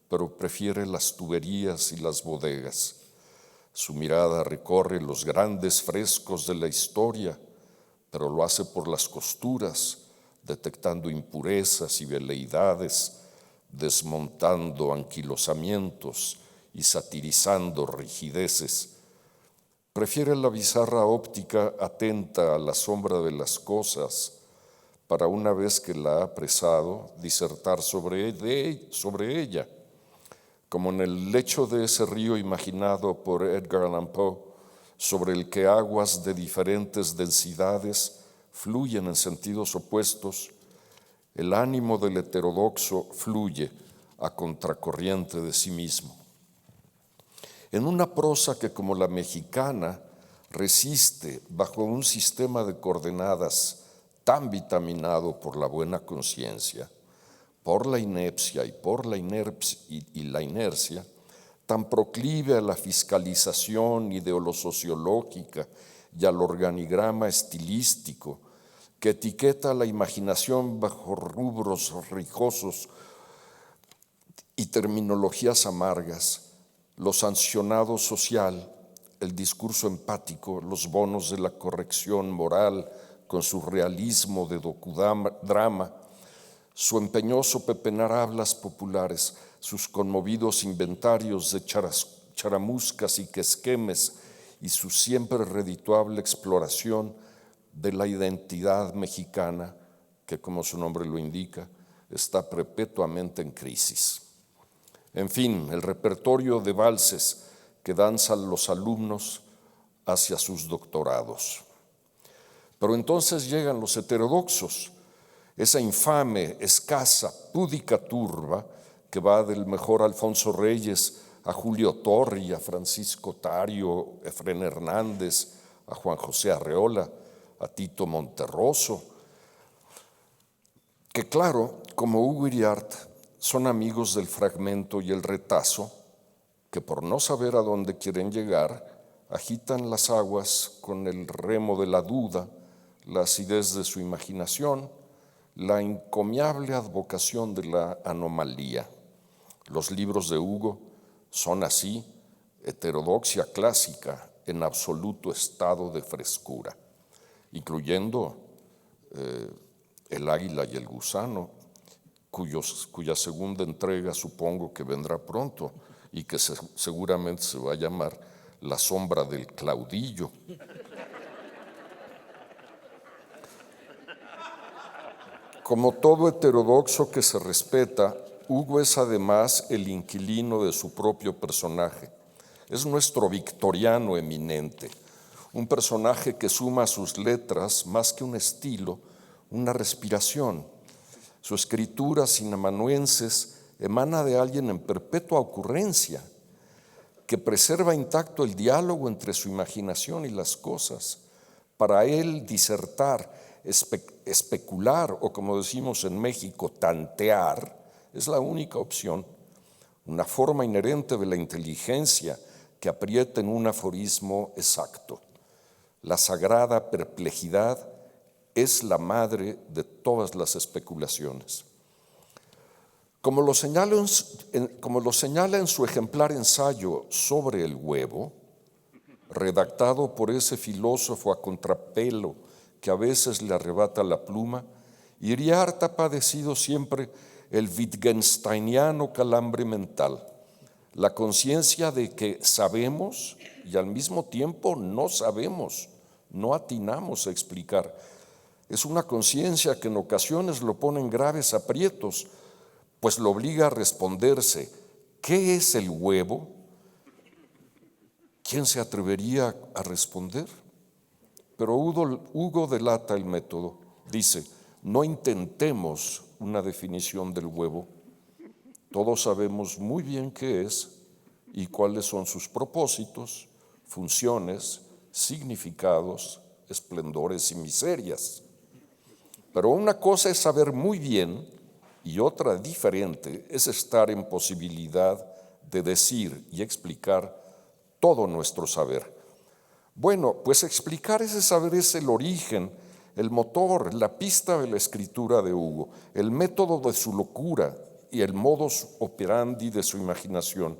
pero prefiere las tuberías y las bodegas. Su mirada recorre los grandes frescos de la historia, pero lo hace por las costuras, detectando impurezas y veleidades, desmontando anquilosamientos y satirizando rigideces. Prefiere la bizarra óptica atenta a la sombra de las cosas, para una vez que la ha apresado, disertar sobre ella, como en el lecho de ese río imaginado por Edgar Allan Poe, sobre el que aguas de diferentes densidades fluyen en sentidos opuestos. El ánimo del heterodoxo fluye a contracorriente de sí mismo. En una prosa que, como la mexicana, resiste bajo un sistema de coordenadas tan vitaminado por la buena conciencia, por la inepcia y por la inercia, tan proclive a la fiscalización ideolosociológica y al organigrama estilístico, que etiqueta la imaginación bajo rubros rijosos y terminologías amargas, lo sancionado social, el discurso empático, los bonos de la corrección moral con su realismo de docudrama, su empeñoso pepenar hablas populares, sus conmovidos inventarios de charamuscas y quesquemes y su siempre redituable exploración de la identidad mexicana, que como su nombre lo indica, está perpetuamente en crisis. En fin, el repertorio de valses que danzan los alumnos hacia sus doctorados. Pero entonces llegan los heterodoxos, esa infame, escasa, púdica turba que va del mejor Alfonso Reyes a Julio Torri, a Francisco Tario, a Efrén Hernández, a Juan José Arreola, a Tito Monterroso, que claro, como Hugo Iriart, son amigos del fragmento y el retazo, que por no saber a dónde quieren llegar, agitan las aguas con el remo de la duda, la acidez de su imaginación, la encomiable advocación de la anomalía. Los libros de Hugo son así heterodoxia clásica en absoluto estado de frescura, incluyendo El águila y el gusano, cuya segunda entrega supongo que vendrá pronto y que seguramente se va a llamar La sombra del Claudillo. Como todo heterodoxo que se respeta, Hugo es además el inquilino de su propio personaje. Es nuestro victoriano eminente, un personaje que suma a sus letras más que un estilo, una respiración. Su escritura sin amanuenses emana de alguien en perpetua ocurrencia, que preserva intacto el diálogo entre su imaginación y las cosas. Para él disertar, especular o, como decimos en México, tantear, es la única opción, una forma inherente de la inteligencia que aprieta en un aforismo exacto. La sagrada perplejidad es la madre de todas las especulaciones. Como lo señala en su ejemplar ensayo sobre el huevo, redactado por ese filósofo a contrapelo que a veces le arrebata la pluma, Iriart ha padecido siempre el wittgensteiniano calambre mental, la conciencia de que sabemos y al mismo tiempo no sabemos, no atinamos a explicar. Es una conciencia que en ocasiones lo pone en graves aprietos, pues lo obliga a responderse: ¿qué es el huevo? ¿Quién se atrevería a responder? Pero Hugo delata el método. Dice: no intentemos una definición del huevo. Todos sabemos muy bien qué es y cuáles son sus propósitos, funciones, significados, esplendores y miserias. Pero una cosa es saber muy bien y otra diferente es estar en posibilidad de decir y explicar todo nuestro saber. Bueno, pues explicar ese saber es el origen, el motor, la pista de la escritura de Hugo, el método de su locura y el modus operandi de su imaginación.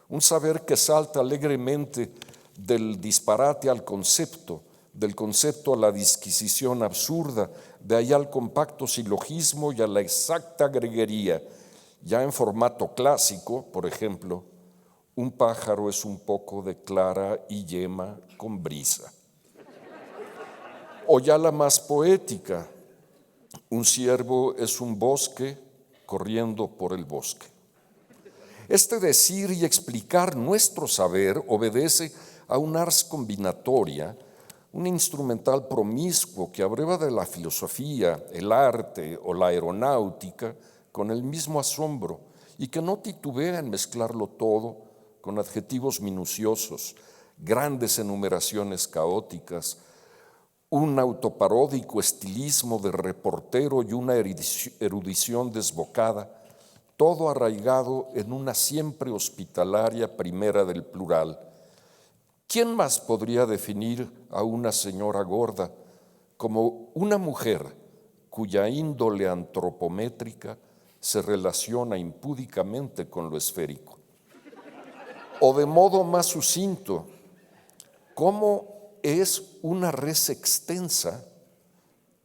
Un saber que salta alegremente del disparate al concepto, del concepto a la disquisición absurda, de ahí al compacto silogismo y a la exacta greguería. Ya en formato clásico, por ejemplo, un pájaro es un poco de clara y yema con brisa. O ya la más poética, un ciervo es un bosque corriendo por el bosque. Este decir y explicar nuestro saber obedece a un ars combinatoria, un instrumental promiscuo que abreva de la filosofía, el arte o la aeronáutica con el mismo asombro y que no titubea en mezclarlo todo con adjetivos minuciosos, grandes enumeraciones caóticas, un autoparódico estilismo de reportero y una erudición desbocada, todo arraigado en una siempre hospitalaria primera del plural. ¿Quién más podría definir a una señora gorda como una mujer cuya índole antropométrica se relaciona impúdicamente con lo esférico. O de modo más sucinto, ¿cómo es una res extensa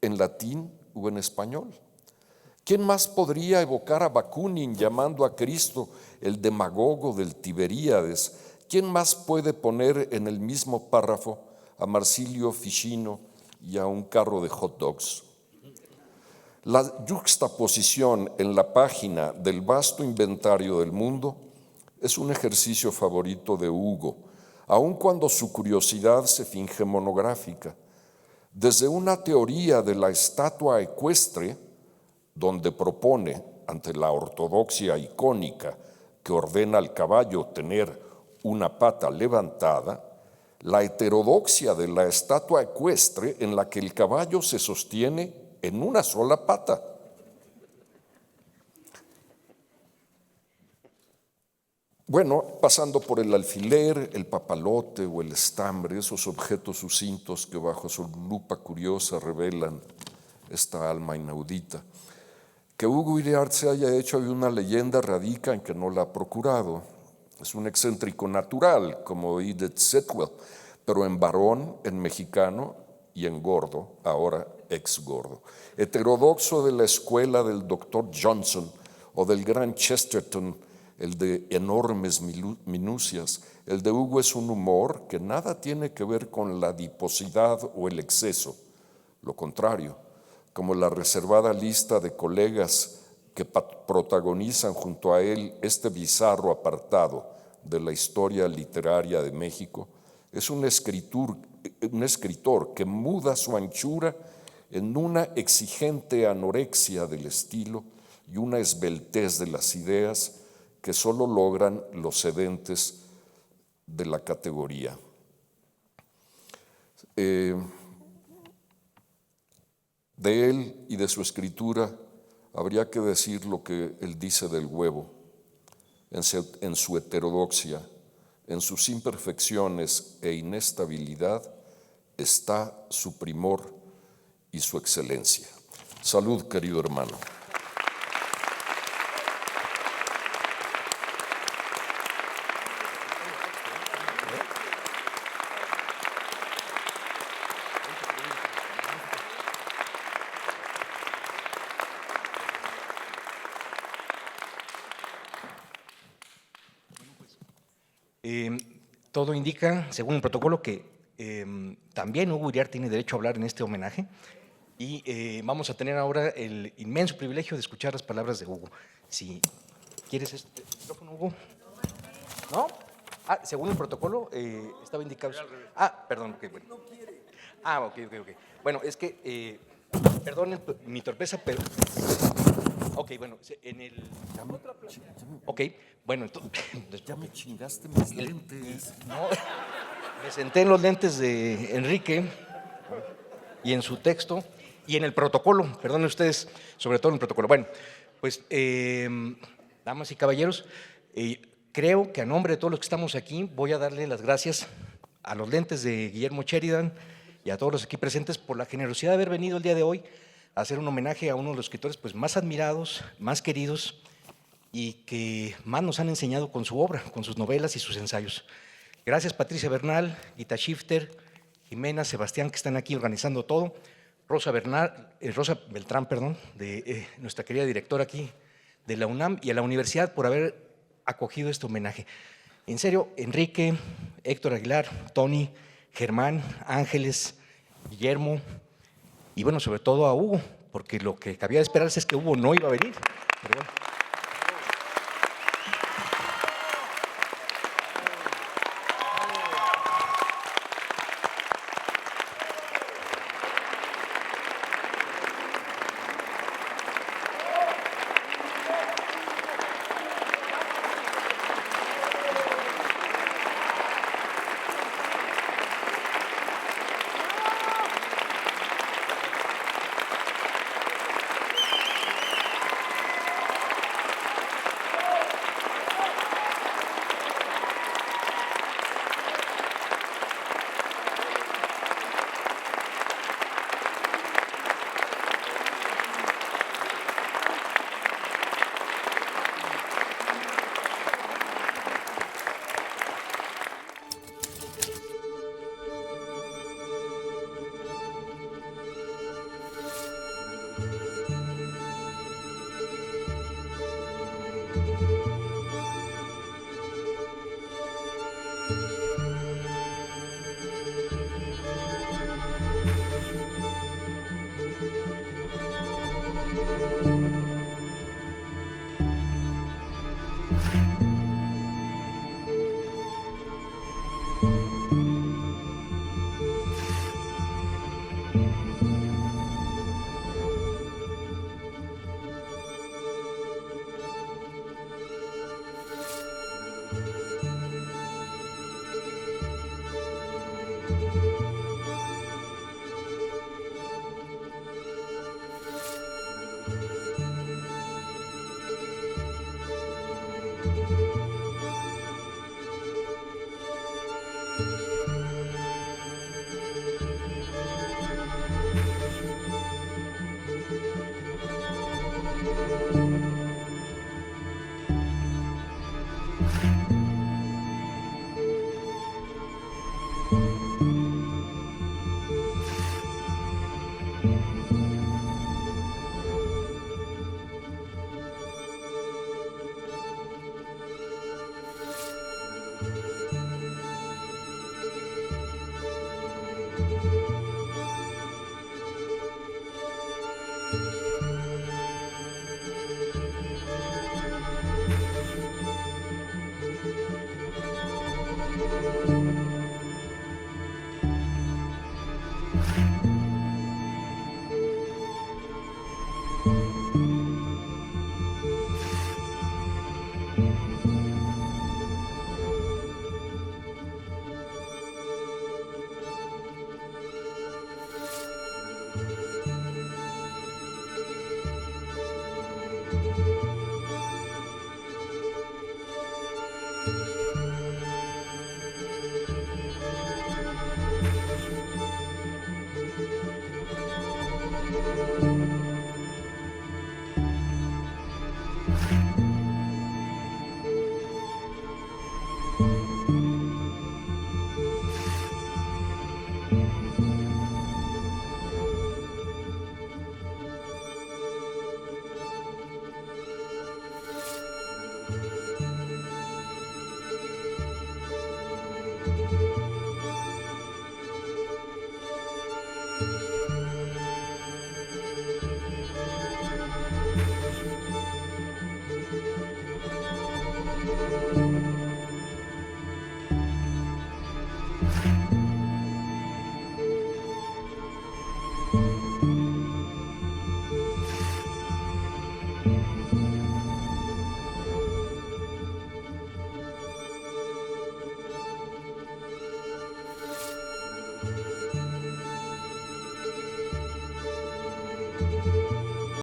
en latín o en español? ¿Quién más podría evocar a Bakunin llamando a Cristo el demagogo del Tiberíades? ¿Quién más puede poner en el mismo párrafo a Marsilio Ficino y a un carro de hot dogs? La yuxtaposición en la página del vasto inventario del mundo es un ejercicio favorito de Hugo, aun cuando su curiosidad se finge monográfica. Desde una teoría de la estatua ecuestre, donde propone, ante la ortodoxia icónica que ordena al caballo tener una pata levantada, la heterodoxia de la estatua ecuestre en la que el caballo se sostiene en una sola pata. Bueno, pasando por el alfiler, el papalote o el estambre, esos objetos sucintos que bajo su lupa curiosa revelan esta alma inaudita. Que Hugo Iriart se haya hecho de una leyenda radica en que no la ha procurado. Es un excéntrico natural, como Edith Sitwell, pero en varón, en mexicano y en gordo, ahora ex gordo. Heterodoxo de la escuela del Dr. Johnson o del gran Chesterton, el de enormes minucias. El de Hugo es un humor que nada tiene que ver con la adiposidad o el exceso, lo contrario, como la reservada lista de colegas que protagonizan junto a él este bizarro apartado de la historia literaria de México. Es un escritor que muda su anchura en una exigente anorexia del estilo y una esbeltez de las ideas que solo logran los sedentes de la categoría. De él y de su escritura habría que decir lo que él dice del huevo, en su heterodoxia, en sus imperfecciones e inestabilidad, está su primor y su excelencia. Salud, querido hermano. Todo indica, según el protocolo, que también Hugo Iriart tiene derecho a hablar en este homenaje y vamos a tener ahora el inmenso privilegio de escuchar las palabras de Hugo. Si quieres este micrófono, Hugo. ¿No? Según el protocolo estaba indicado. Perdón. Okay, bueno. Ok. Bueno, es que, perdonen mi torpeza, pero... Ok, bueno, en el... Ok, bueno, entonces... Ya me chingaste mis lentes. No, me senté en los lentes de Enrique y en su texto y en el protocolo, perdonen ustedes, sobre todo en el protocolo. Bueno, pues, damas y caballeros, creo que a nombre de todos los que estamos aquí voy a darle las gracias a los lentes de Guillermo Sheridan y a todos los aquí presentes por la generosidad de haber venido el día de hoy a hacer un homenaje a uno de los escritores pues, más admirados, más queridos y que más nos han enseñado con su obra, con sus novelas y sus ensayos. Gracias Patricia Bernal, Gita Shifter, Jimena, Sebastián, que están aquí organizando todo, Rosa Beltrán, de nuestra querida directora aquí de la UNAM y a la universidad por haber acogido este homenaje. En serio, Enrique, Héctor Aguilar, Tony, Germán, Ángeles, Guillermo, y bueno, sobre todo a Hugo, porque lo que cabía de esperarse es que Hugo no iba a venir. Pero bueno.